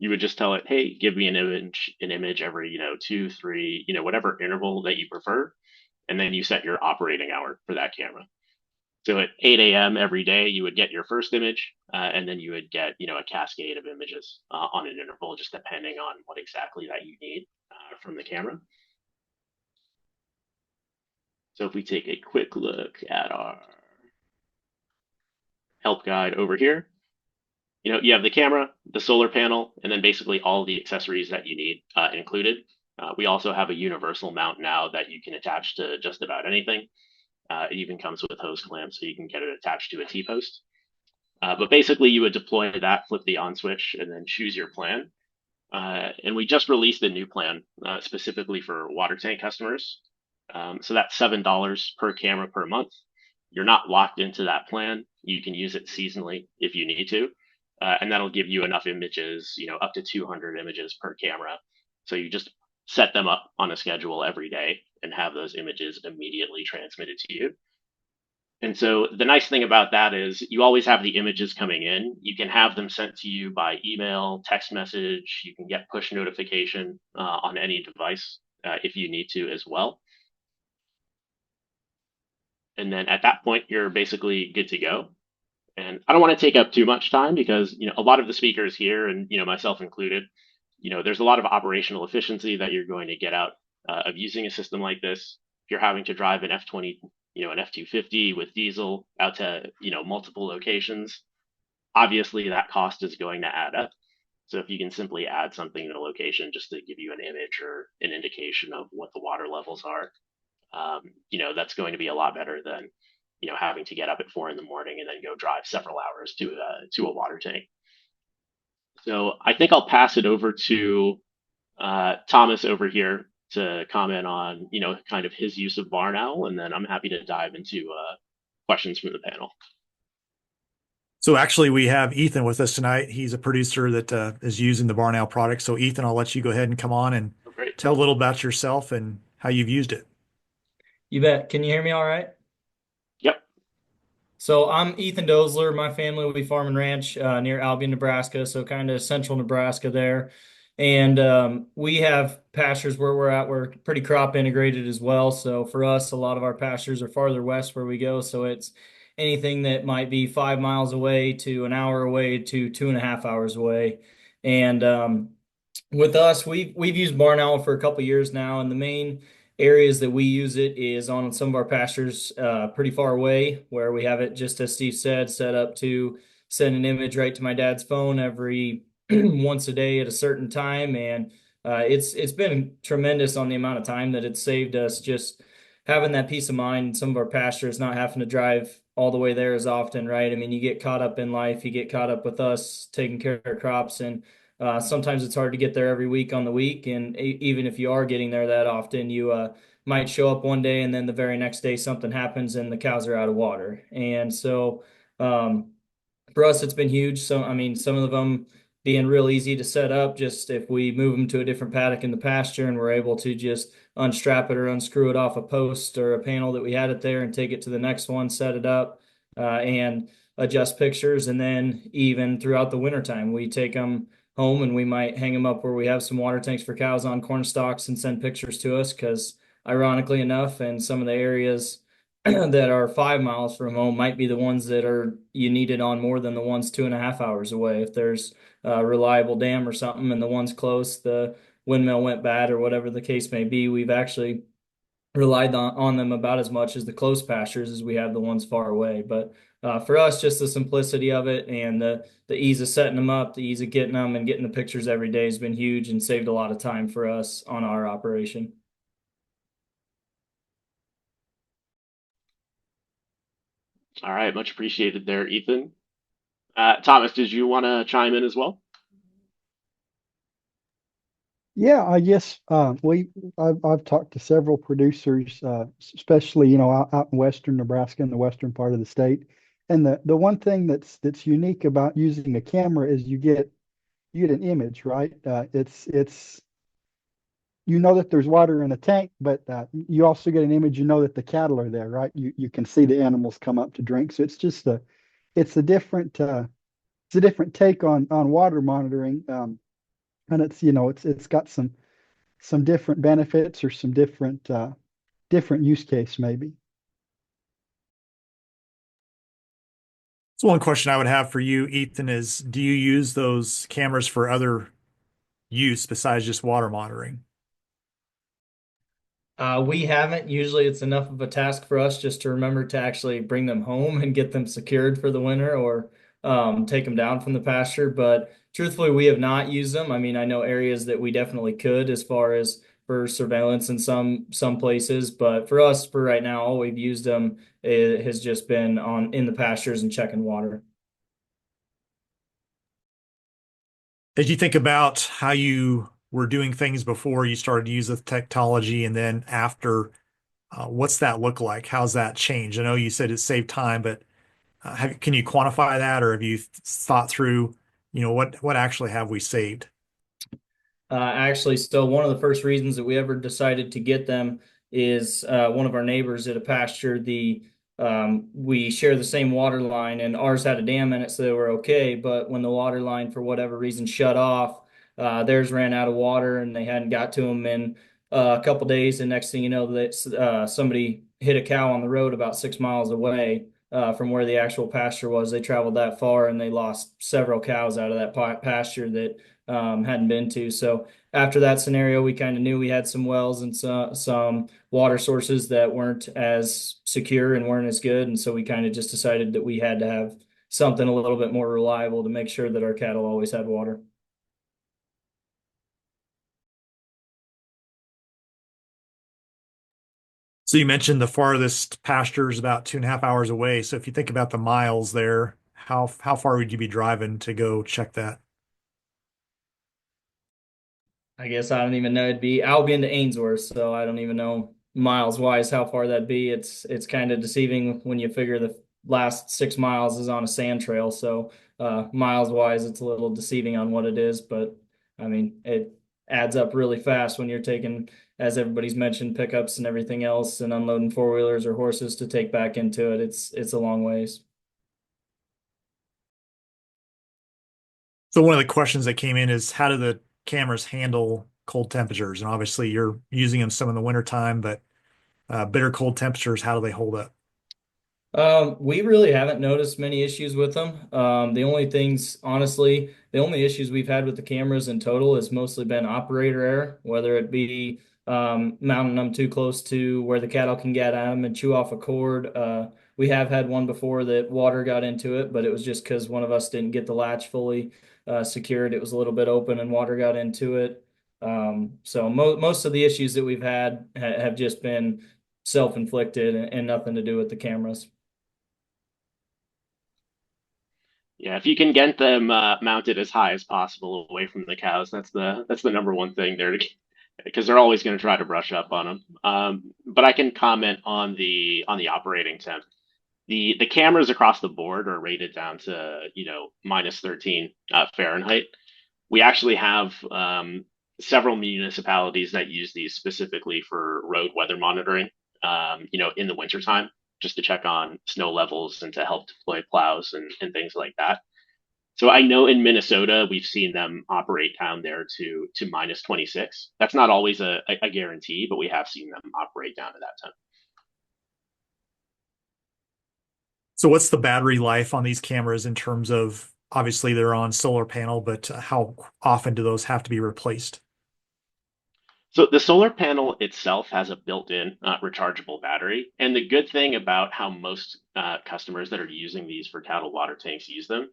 You would just tell it, hey, give me an image every, 2, 3, whatever interval that you prefer. And then you set your operating hour for that camera. So at 8 a.m. every day, you would get your first image, and then you would get, a cascade of images on an interval, just depending on what exactly that you need from the camera. So if we take a quick look at our help guide over here, you have the camera, the solar panel, and then basically all the accessories that you need included. We also have a universal mount now that you can attach to just about anything. It even comes with hose clamps, so you can get it attached to a T-post. But basically, you would deploy that, flip the on switch, and then choose your plan. And we just released a new plan specifically for water tank customers. So that's $7 per camera per month. You're not locked into that plan. You can use it seasonally if you need to. And that'll give you enough images, up to 200 images per camera. So you just set them up on a schedule every day and have those images immediately transmitted to you. And so the nice thing about that is you always have the images coming in. You can have them sent to you by email, text message. You can get push notification on any device if you need to as well. And then at that point, you're basically good to go. And I don't want to take up too much time because, a lot of the speakers here, and, myself included, there's a lot of operational efficiency that you're going to get out of using a system like this. If you're having to drive an F-20, an F-250 with diesel out to, multiple locations, obviously that cost is going to add up. So if you can simply add something to a location just to give you an image or an indication of what the water levels are, that's going to be a lot better than, having to get up at 4 in the morning and then go drive several hours to a water tank. So I think I'll pass it over to Thomas over here to comment on, kind of his use of Barn Owl, and then I'm happy to dive into questions from the panel. So actually, we have Ethan with us tonight. He's a producer that is using the Barn Owl product. So Ethan, I'll let you go ahead and come on and tell a little about yourself and how you've used it. You bet. Can you hear me all right? Yep. So I'm Ethan Dozler. My family, we farm and ranch near Albion, Nebraska, so kind of central Nebraska there. And we have pastures where we're at. We're pretty crop integrated as well. So for us, a lot of our pastures are farther west where we go. So it's anything that might be 5 miles away to an hour away to 2.5 hours away. And with us, we've used Barn Owl for a couple years now, and the main areas that we use it is on some of our pastures pretty far away, where we have it, just as Steve said, set up to send an image right to my dad's phone every once a day at a certain time. And it's been tremendous on the amount of time that it's saved us, just having that peace of mind in some of our pastures, not having to drive all the way there as often, right? I mean, you get caught up in life, you get caught up with us taking care of crops, and sometimes it's hard to get there every week on the week. And even if you are getting there that often, you might show up one day and then the very next day something happens and the cows are out of water. And so for us, it's been huge. So, I mean, some of them being real easy to set up, just if we move them to a different paddock in the pasture and we're able to just unstrap it or unscrew it off a post or a panel that we had it there and take it to the next one, set it up and adjust pictures. And then even throughout the wintertime, we take them home and we might hang them up where we have some water tanks for cows on corn stalks and send pictures to us, because ironically enough, in some of the areas that are 5 miles from home might be the ones that are you need it on more than the ones 2.5 hours away. If there's a reliable dam or something and the ones close, the windmill went bad or whatever the case may be, we've actually relied on them about as much as the close pastures as we have the ones far away. But for us, just the simplicity of it and the ease of setting them up, the ease of getting them and getting the pictures every day has been huge and saved a lot of time for us on our operation. All right, much appreciated there, Ethan. Thomas, did you want to chime in as well? Yeah, I guess I've talked to several producers, especially out in western Nebraska and the western part of the state. And the one thing that's unique about using a camera is you get an image, right? It's you know that there's water in a tank, but you also get an image. You know that the cattle are there, right? You can see the animals come up to drink. So it's a different take on water monitoring. And it's got some different benefits or some different use case maybe. So one question I would have for you, Ethan, is do you use those cameras for other use besides just water monitoring? We haven't. Usually it's enough of a task for us just to remember to actually bring them home and get them secured for the winter or take them down from the pasture. But truthfully, we have not used them. I mean, I know areas that we definitely could as far as for surveillance in some places. But for us, for right now, all we've used them has just been in the pastures and checking water. As you think about how you were doing things before you started to use the technology and then after, what's that look like? How's that changed? I know you said it saved time, but can you quantify that, or have you thought through, what actually have we saved? Actually, still one of the first reasons that we ever decided to get them is one of our neighbors at a pasture. We share the same water line, and ours had a dam in it, so they were okay. But when the water line, for whatever reason, shut off, theirs ran out of water, and they hadn't got to them in a couple days. And next thing you know, that somebody hit a cow on the road about 6 miles away from where the actual pasture was. They traveled that far, and they lost several cows out of that pasture that hadn't been to. So after that scenario, we kind of knew we had some wells and some water sources that weren't as secure and weren't as good. And so we kind of just decided that we had to have something a little bit more reliable to make sure that our cattle always had water. So you mentioned the farthest pasture is about 2.5 hours away. So if you think about the miles there, how far would you be driving to go check that? I guess I don't even know. I'll be into Ainsworth, so I don't even know miles wise how far that'd be. It's kind of deceiving when you figure the last 6 miles is on a sand trail. So miles wise, it's a little deceiving on what it is, but I mean it adds up really fast when you're taking, as everybody's mentioned, pickups and everything else, and unloading four-wheelers or horses to take back into it. It's a long ways. So one of the questions that came in is how do the cameras handle cold temperatures? And obviously you're using them some in the wintertime, but bitter cold temperatures, how do they hold up? We really haven't noticed many issues with them. The only things, honestly, the only issues we've had with the cameras in total has mostly been operator error, whether it be mounting them too close to where the cattle can get at them and chew off a cord. We have had one before that water got into it, but it was just because one of us didn't get the latch fully secured. It was a little bit open and water got into it. So most of the issues that we've had have just been self-inflicted and nothing to do with the cameras. Yeah, if you can get them mounted as high as possible away from the cows, that's the number one thing there, because they're always going to try to brush up on them. But I can comment on the operating temp. The cameras across the board are rated down to minus 13 Fahrenheit. We actually have several municipalities that use these specifically for road weather monitoring. In the wintertime, just to check on snow levels and to help deploy plows and things like that. So I know in Minnesota, we've seen them operate down there to minus 26. That's not always a guarantee, but we have seen them operate down to that temp. So what's the battery life on these cameras in terms of, obviously they're on solar panel, but how often do those have to be replaced? So the solar panel itself has a built-in rechargeable battery. And the good thing about how most customers that are using these for cattle water tanks use them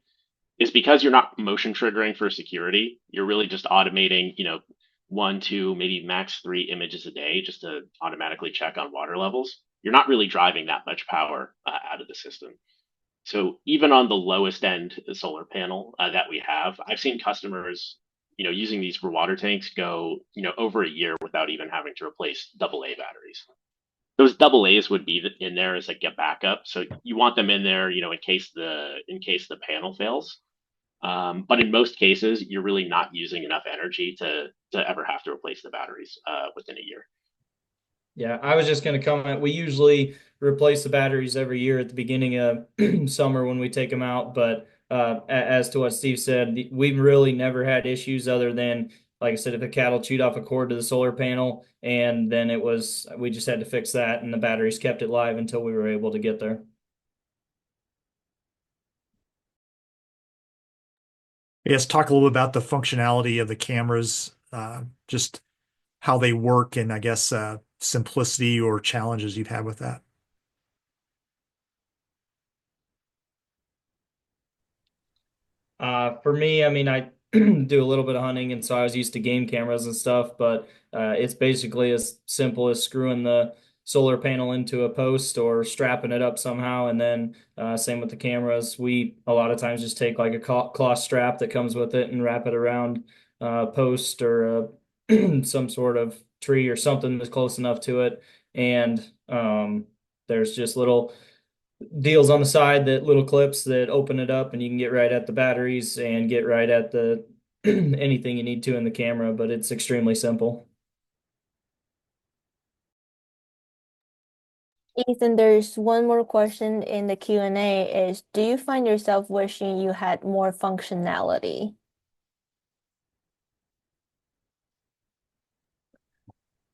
is because you're not motion triggering for security, you're really just automating, one, two, maybe max three images a day just to automatically check on water levels. You're not really driving that much power out of the system. So even on the lowest end solar panel that we have, I've seen customers, using these for water tanks go, over a year without even having to replace AA batteries. Those double A's would be in there as like a backup. So you want them in there, in case the panel fails. But in most cases, you're really not using enough energy to ever have to replace the batteries within a year. Yeah, I was just going to comment. We usually replace the batteries every year at the beginning of summer when we take them out. But as to what Steve said, we've really never had issues other than, like I said, if the cattle chewed off a cord to the solar panel, and then we just had to fix that, and the batteries kept it live until we were able to get there. I guess talk a little bit about the functionality of the cameras, just how they work, and I guess simplicity or challenges you've had with that. For me, I mean, I do a little bit of hunting, and so I was used to game cameras and stuff, but it's basically as simple as screwing the solar panel into a post or strapping it up somehow. And then same with the cameras. We a lot of times just take like a cloth strap that comes with it and wrap it around a post or some sort of tree or something that's close enough to it. And there's just little deals on the side, that little clips that open it up, and you can get right at the batteries and get right at the anything you need to in the camera, but it's extremely simple. Ethan, there's one more question in the Q&A is, do you find yourself wishing you had more functionality?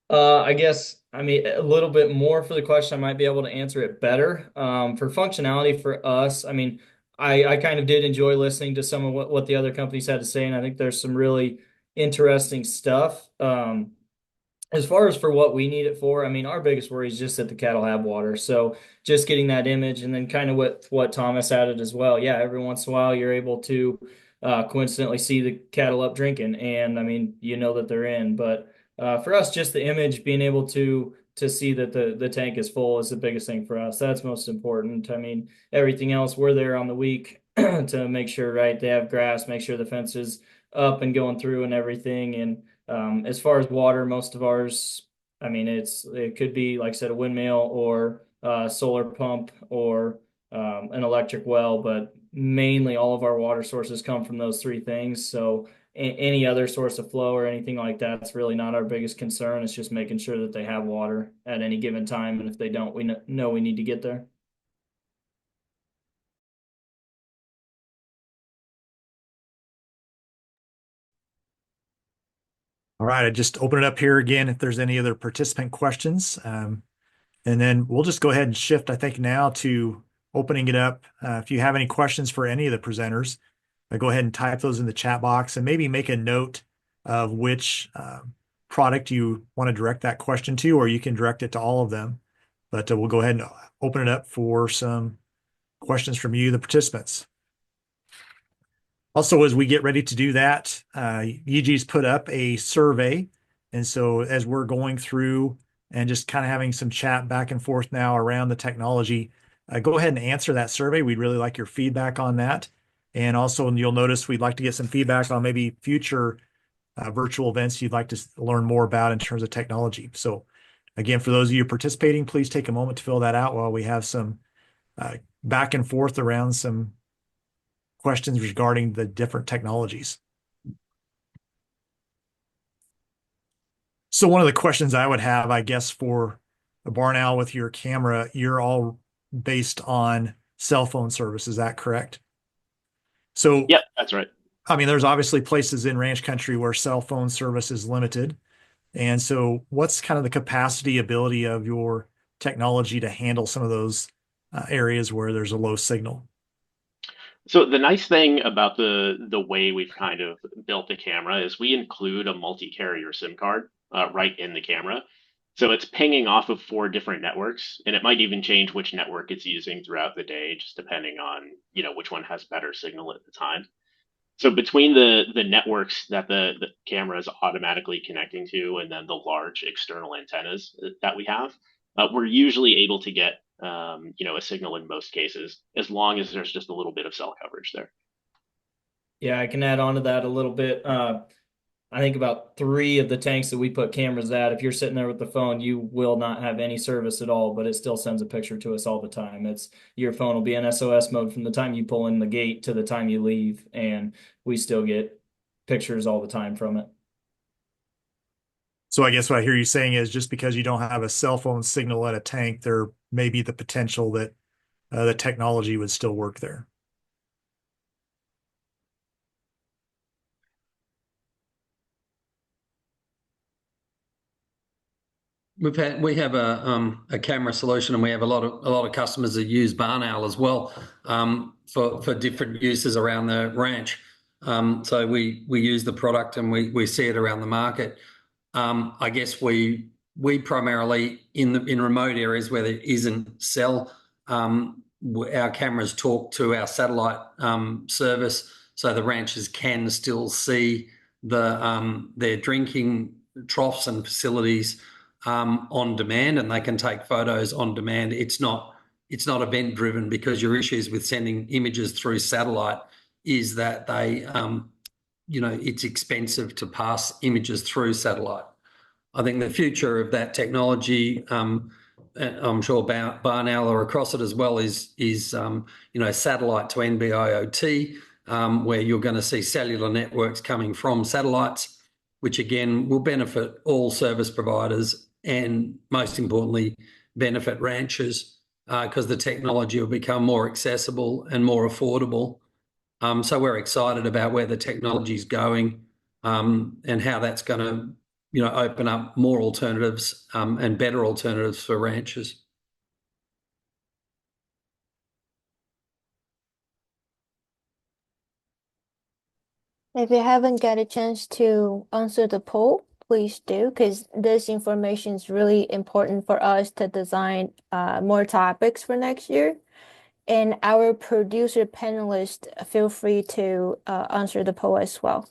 I guess, I mean, a little bit more for the question. I might be able to answer it better. For functionality for us, I mean, I kind of did enjoy listening to some of what the other companies had to say, and I think there's some really interesting stuff. As far as for what we need it for, I mean, our biggest worry is just that the cattle have water. So just getting that image, and then kind of what Thomas added as well. Yeah, every once in a while you're able to coincidentally see the cattle up drinking, and I mean, you know that they're in. But for us, just the image, being able to see that the tank is full is the biggest thing for us. That's most important. I mean, everything else, we're there on the week to make sure, right, they have grass, make sure the fence is up and going through and everything. And as far as water, most of ours, I mean, it could be, like I said, a windmill or a solar pump or an electric well, but mainly all of our water sources come from those three things. So any other source of flow or anything like that's really not our biggest concern. It's just making sure that they have water at any given time, and if they don't, we know we need to get there. All right, I just open it up here again if there's any other participant questions. And then we'll just go ahead and shift, I think, now to opening it up. If you have any questions for any of the presenters, go ahead and type those in the chat box, and maybe make a note of which product you want to direct that question to, or you can direct it to all of them. But we'll go ahead and open it up for some questions from you, the participants. Also, as we get ready to do that, Yiji's put up a survey. And so as we're going through and just kind of having some chat back and forth now around the technology, go ahead and answer that survey. We'd really like your feedback on that. And also, you'll notice we'd like to get some feedback on maybe future virtual events you'd like to learn more about in terms of technology. So again, for those of you participating, please take a moment to fill that out while we have some back and forth around some questions regarding the different technologies. So one of the questions I would have, I guess, for the barn owl with your camera, you're all based on cell phone service. Is that correct? So yeah, that's right. I mean, there's obviously places in ranch country where cell phone service is limited. And so what's kind of the capacity ability of your technology to handle some of those areas where there's a low signal? So the nice thing about the way we've kind of built the camera is we include a multi-carrier SIM card right in the camera. So it's pinging off of 4 different networks, and it might even change which network it's using throughout the day, just depending on, which one has better signal at the time. So between the networks that the camera is automatically connecting to, and then the large external antennas that we have, we're usually able to get a signal in most cases, as long as there's just a little bit of cell coverage there. Yeah, I can add on to that a little bit. I think about 3 of the tanks that we put cameras at, if you're sitting there with the phone, you will not have any service at all, but it still sends a picture to us all the time. Your phone will be in SOS mode from the time you pull in the gate to the time you leave, and we still get pictures all the time from it. So I guess what I hear you saying is just because you don't have a cell phone signal at a tank, there may be the potential that the technology would still work there. We have a camera solution, and we have a lot of customers that use barn owl as well, for different uses around the ranch. So we use the product, and we see it around the market. I guess we primarily in remote areas where there isn't cell, our cameras talk to our satellite service, so the ranchers can still see their drinking troughs and facilities on demand, and they can take photos on demand. It's not event driven, because your issues with sending images through satellite is that they it's expensive to pass images through satellite. I think the future of that technology, I'm sure barn owl are across it as well, is satellite to NB-IoT, where you're going to see cellular networks coming from satellites, which again will benefit all service providers, and most importantly benefit ranchers, because the technology will become more accessible and more affordable. So we're excited about where the technology is going, and how that's going to open up more alternatives, and better alternatives for ranchers. If you haven't got a chance to answer the poll, please do, because this information is really important for us to design more topics for next year. And our producer panelists, feel free to answer the poll as well.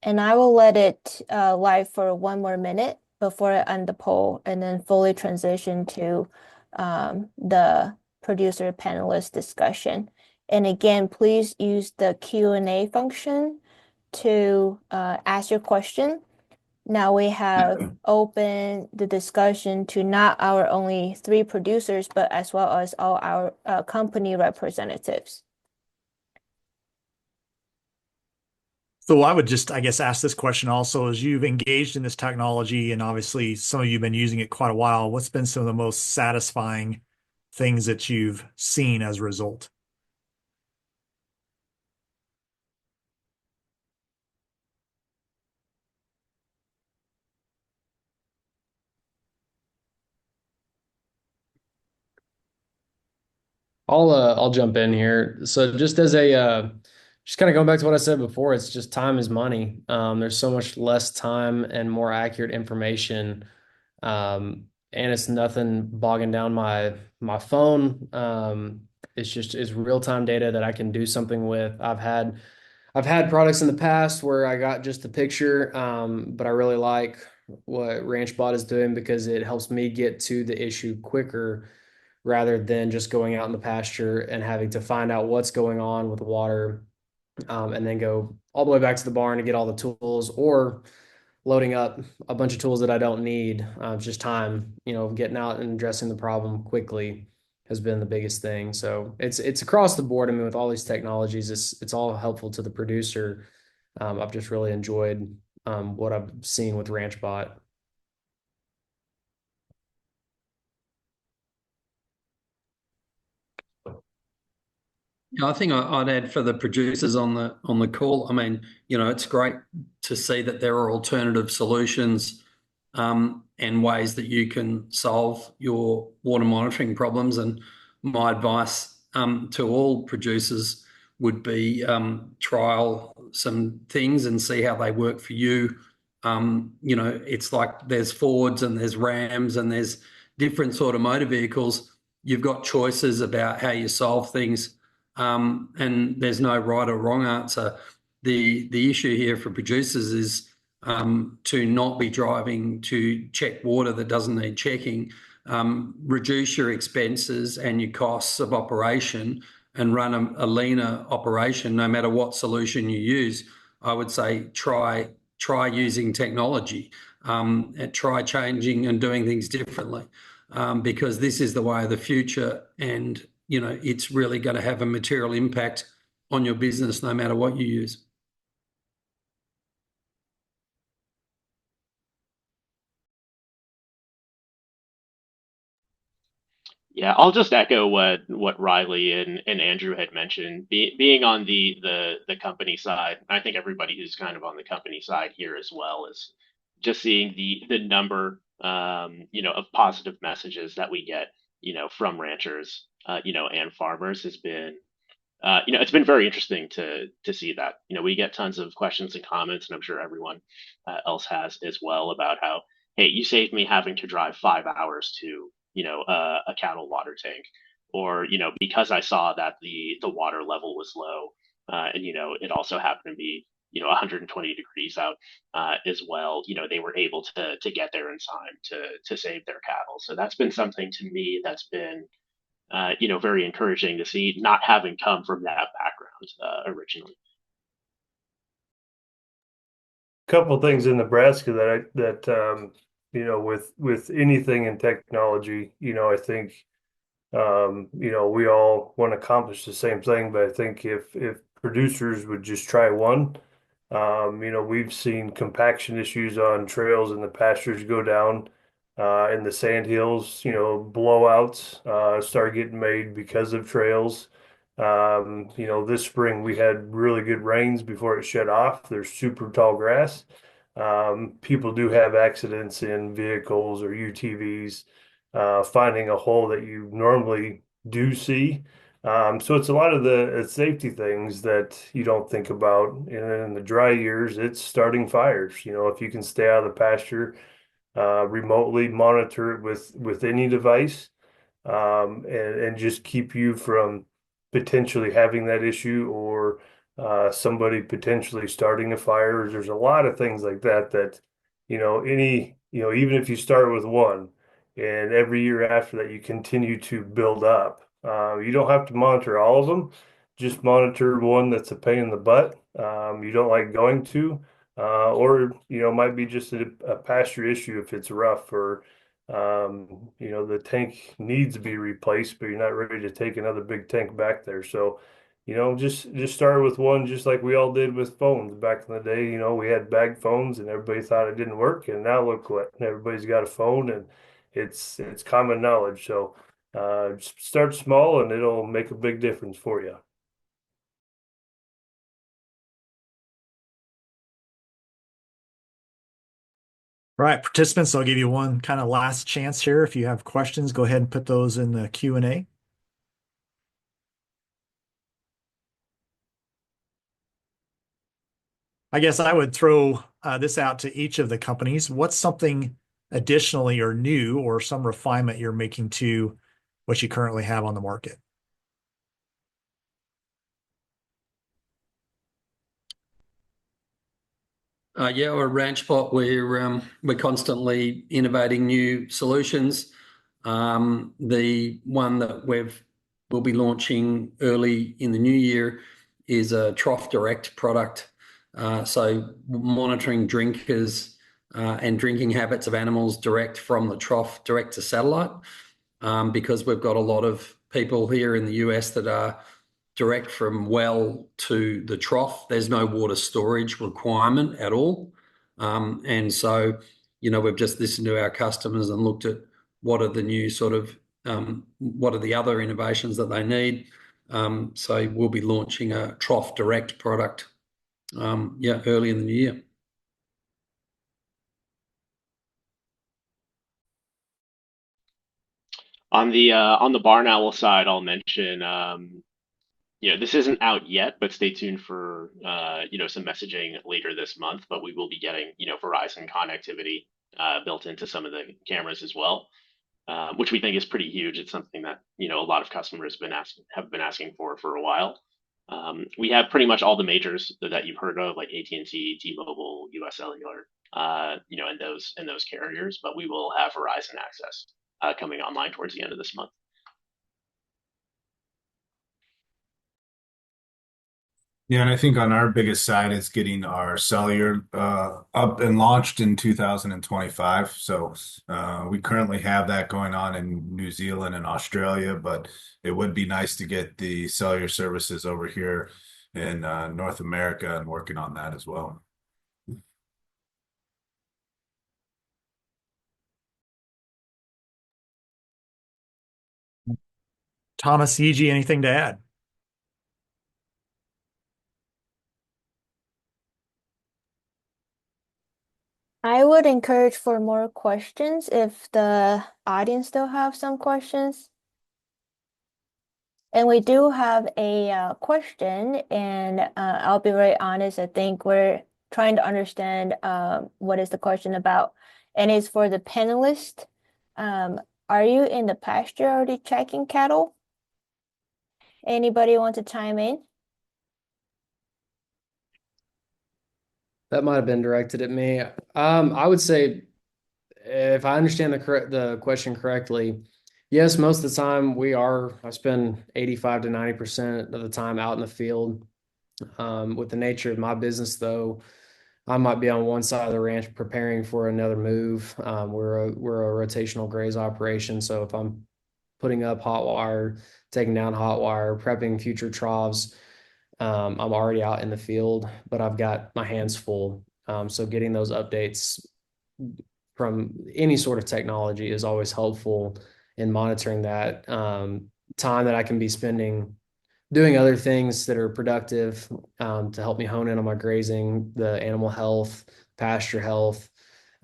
And I will let it live for 1 more minute before I end the poll, and then fully transition to the producer panelist discussion. And again, please use the Q&A function to ask your question. Now we have opened the discussion to not our only 3 producers, but as well as all our company representatives. So I would just, I guess, ask this question also, as you've engaged in this technology, and obviously some of you have been using it quite a while, what's been some of the most satisfying things that you've seen as a result? I'll jump in here. So just as just kind of going back to what I said before, it's just time is money. There's so much less time and more accurate information. And it's nothing bogging down my phone. It's real-time data that I can do something with. I've had products in the past where I got just the picture, but I really like what RanchBot is doing, because it helps me get to the issue quicker, rather than just going out in the pasture and having to find out what's going on with the water, and then go all the way back to the barn to get all the tools, or loading up a bunch of tools that I don't need. It's just time, getting out and addressing the problem quickly has been the biggest thing. So it's across the board. I mean, with all these technologies, it's all helpful to the producer. I've just really enjoyed what I've seen with RanchBot. I think I'd add for the producers on the call. I mean, it's great to see that there are alternative solutions, and ways that you can solve your water monitoring problems. And my advice to all producers would be trial some things and see how they work for you. It's like there's Fords and there's Rams and there's different sort of motor vehicles. You've got choices about how you solve things, and there's no right or wrong answer. The issue here for producers is to not be driving to check water that doesn't need checking, reduce your expenses and your costs of operation and run a leaner operation no matter what solution you use. I would say try using technology, and try changing and doing things differently, because this is the way of the future, and it's really going to have a material impact on your business no matter what you use. Yeah, I'll just echo what Riley and Andrew had mentioned. Being on the company side, I think everybody who's kind of on the company side here as well is just seeing the number of positive messages that we get from ranchers and farmers has been it's been very interesting to see that. We get tons of questions and comments, and I'm sure everyone else has as well, about how, hey, you saved me having to drive 5 hours to a cattle water tank, or because I saw that the water level was low, and it also happened to be 120 degrees out as well. They were able to get there in time to save their cattle. So that's been something to me that's been very encouraging to see, not having come from that background originally. Couple things in Nebraska with anything in technology, I think we all want to accomplish the same thing, but I think if producers would just try one, we've seen compaction issues on trails and the pastures go down, in the sand hills, blowouts start getting made because of trails. This spring we had really good rains before it shut off. There's super tall grass. People do have accidents in vehicles or UTVs, finding a hole that you normally do see. So it's a lot of the safety things that you don't think about. And in the dry years, it's starting fires. If you can stay out of the pasture, remotely monitor it with any device, and just keep you from potentially having that issue, or somebody potentially starting a fire. There's a lot of things like that even if you start with one and every year after that you continue to build up, you don't have to monitor all of them. Just monitor one that's a pain in the butt, you don't like going to, or might be just a pasture issue if it's rough, or the tank needs to be replaced, but you're not ready to take another big tank back there. So just start with one, just like we all did with phones back in the day. We had bag phones and everybody thought it didn't work, and now look what, everybody's got a phone, and it's common knowledge. So just start small and it'll make a big difference for you. All right, participants, I'll give you one kind of last chance here. If you have questions, go ahead and put those in the Q&A. I guess I would throw this out to each of the companies. What's something additionally or new or some refinement you're making to what you currently have on the market? We're RanchBot. We're constantly innovating new solutions. The one that we'll be launching early in the new year is a Trough Direct product. So monitoring drinkers and drinking habits of animals direct from the trough, direct to satellite, because we've got a lot of people here in the US that are direct from well to the trough. There's no water storage requirement at all. And so, we've just listened to our customers and looked at what are the new what are the other innovations that they need. So we'll be launching a Trough Direct product, early in the new year. On the barn owl side, I'll mention this isn't out yet, but stay tuned for some messaging later this month. But we will be getting Verizon connectivity built into some of the cameras as well, which we think is pretty huge. It's something that a lot of customers have been asking for a while. We have pretty much all the majors that you've heard of, like AT&T, T-Mobile, US Cellular, and those carriers. But we will have Verizon access coming online towards the end of this month. Yeah, and I think on our biggest side is getting our cellular up and launched in 2025. So we currently have that going on in New Zealand and Australia, but it would be nice to get the cellular services over here in North America and working on that as well. Thomas, EG, anything to add? I would encourage for more questions if the audience still have some questions. And we do have a question, and I'll be very honest, I think we're trying to understand what is the question about. And it's for the panelist. Are you in the pasture already checking cattle? Anybody want to chime in? That might have been directed at me. I would say, if I understand the question correctly, yes, most of the time I spend 85 to 90% of the time out in the field. With the nature of my business, though, I might be on one side of the ranch preparing for another move. We're a rotational graze operation, so if I'm putting up hot wire, taking down hot wire, prepping future troughs, I'm already out in the field, but I've got my hands full. So getting those updates from any sort of technology is always helpful in monitoring that time that I can be spending doing other things that are productive to help me hone in on my grazing, the animal health, pasture health,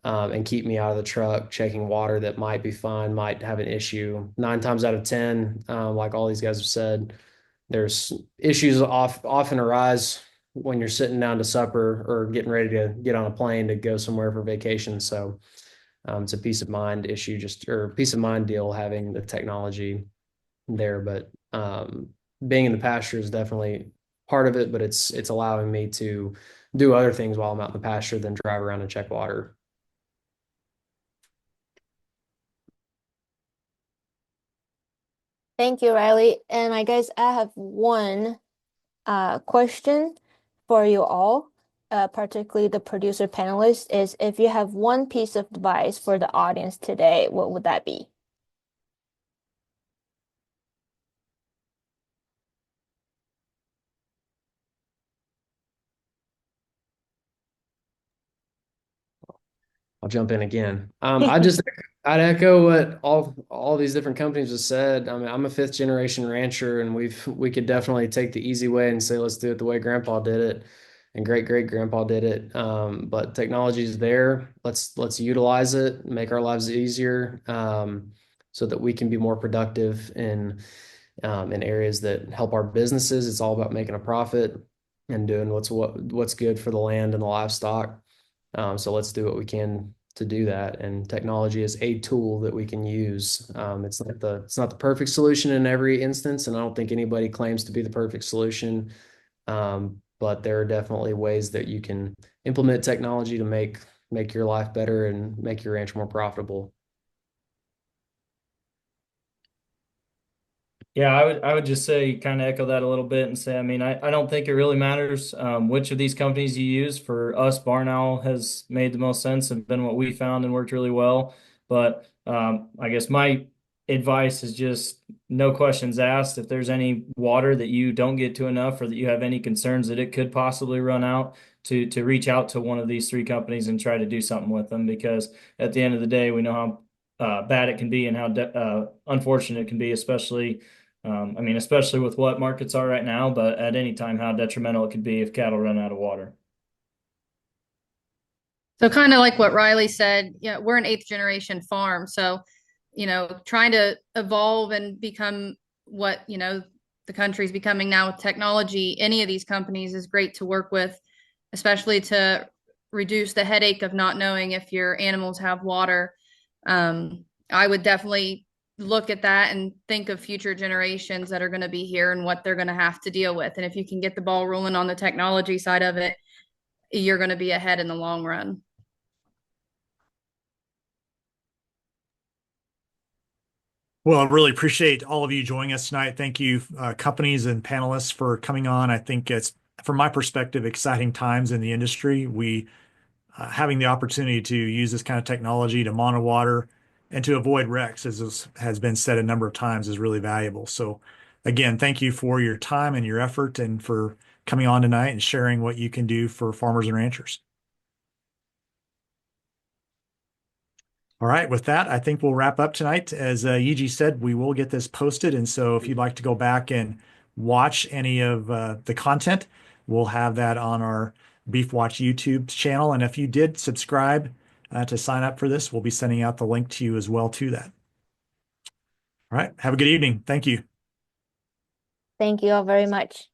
and keep me out of the truck, checking water that might be fine, might have an issue. 9 times out of 10, like all these guys have said, there's issues often arise when you're sitting down to supper or getting ready to get on a plane to go somewhere for vacation. So it's a peace of mind issue, or peace of mind deal having the technology there. But being in the pasture is definitely part of it, but it's allowing me to do other things while I'm out in the pasture than drive around and check water. Thank you, Riley. And I guess I have one question for you all, particularly the producer panelists, is if you have one piece of advice for the audience today, what would that be? I'll jump in again. I'd echo what all these different companies have said. I mean, I'm a fifth generation rancher, and we could definitely take the easy way and say, let's do it the way Grandpa did it, and great grandpa did it. But technology is there. Let's utilize it, make our lives easier, so that we can be more productive in areas that help our businesses. It's all about making a profit and doing what's good for the land and the livestock. So let's do what we can to do that. And technology is a tool that we can use. It's not the perfect solution in every instance, and I don't think anybody claims to be the perfect solution. But there are definitely ways that you can implement technology to make your life better and make your ranch more profitable. Yeah, I would just say kind of echo that a little bit and say, I mean, I don't think it really matters which of these companies you use. For us, Barn Owl has made the most sense and been what we found and worked really well. But I guess my advice is just no questions asked. If there's any water that you don't get to enough or that you have any concerns that it could possibly run out, to reach out to one of these three companies and try to do something with them. Because at the end of the day, we know how bad it can be and how unfortunate it can be, especially especially with what markets are right now, but at any time, how detrimental it could be if cattle run out of water. So kind of like what Riley said, we're an eighth generation farm. So, trying to evolve and become what, the country's becoming now with technology. Any of these companies is great to work with, especially to reduce the headache of not knowing if your animals have water. I would definitely look at that and think of future generations that are going to be here and what they're going to have to deal with. And if you can get the ball rolling on the technology side of it, you're going to be ahead in the long run. Well, I really appreciate all of you joining us tonight. Thank you, companies and panelists, for coming on. I think it's, from my perspective, exciting times in the industry. We having the opportunity to use this kind of technology to monitor water and to avoid wrecks, as has been said a number of times, is really valuable. So, again, thank you for your time and your effort and for coming on tonight and sharing what you can do for farmers and ranchers. All right, with that, I think we'll wrap up tonight. As Yiji said, we will get this posted. And so if you'd like to go back and watch any of the content, we'll have that on our Beef Watch YouTube channel. And if you did subscribe to sign up for this, we'll be sending out the link to you as well to that. All right, have a good evening. Thank you. Thank you all very much.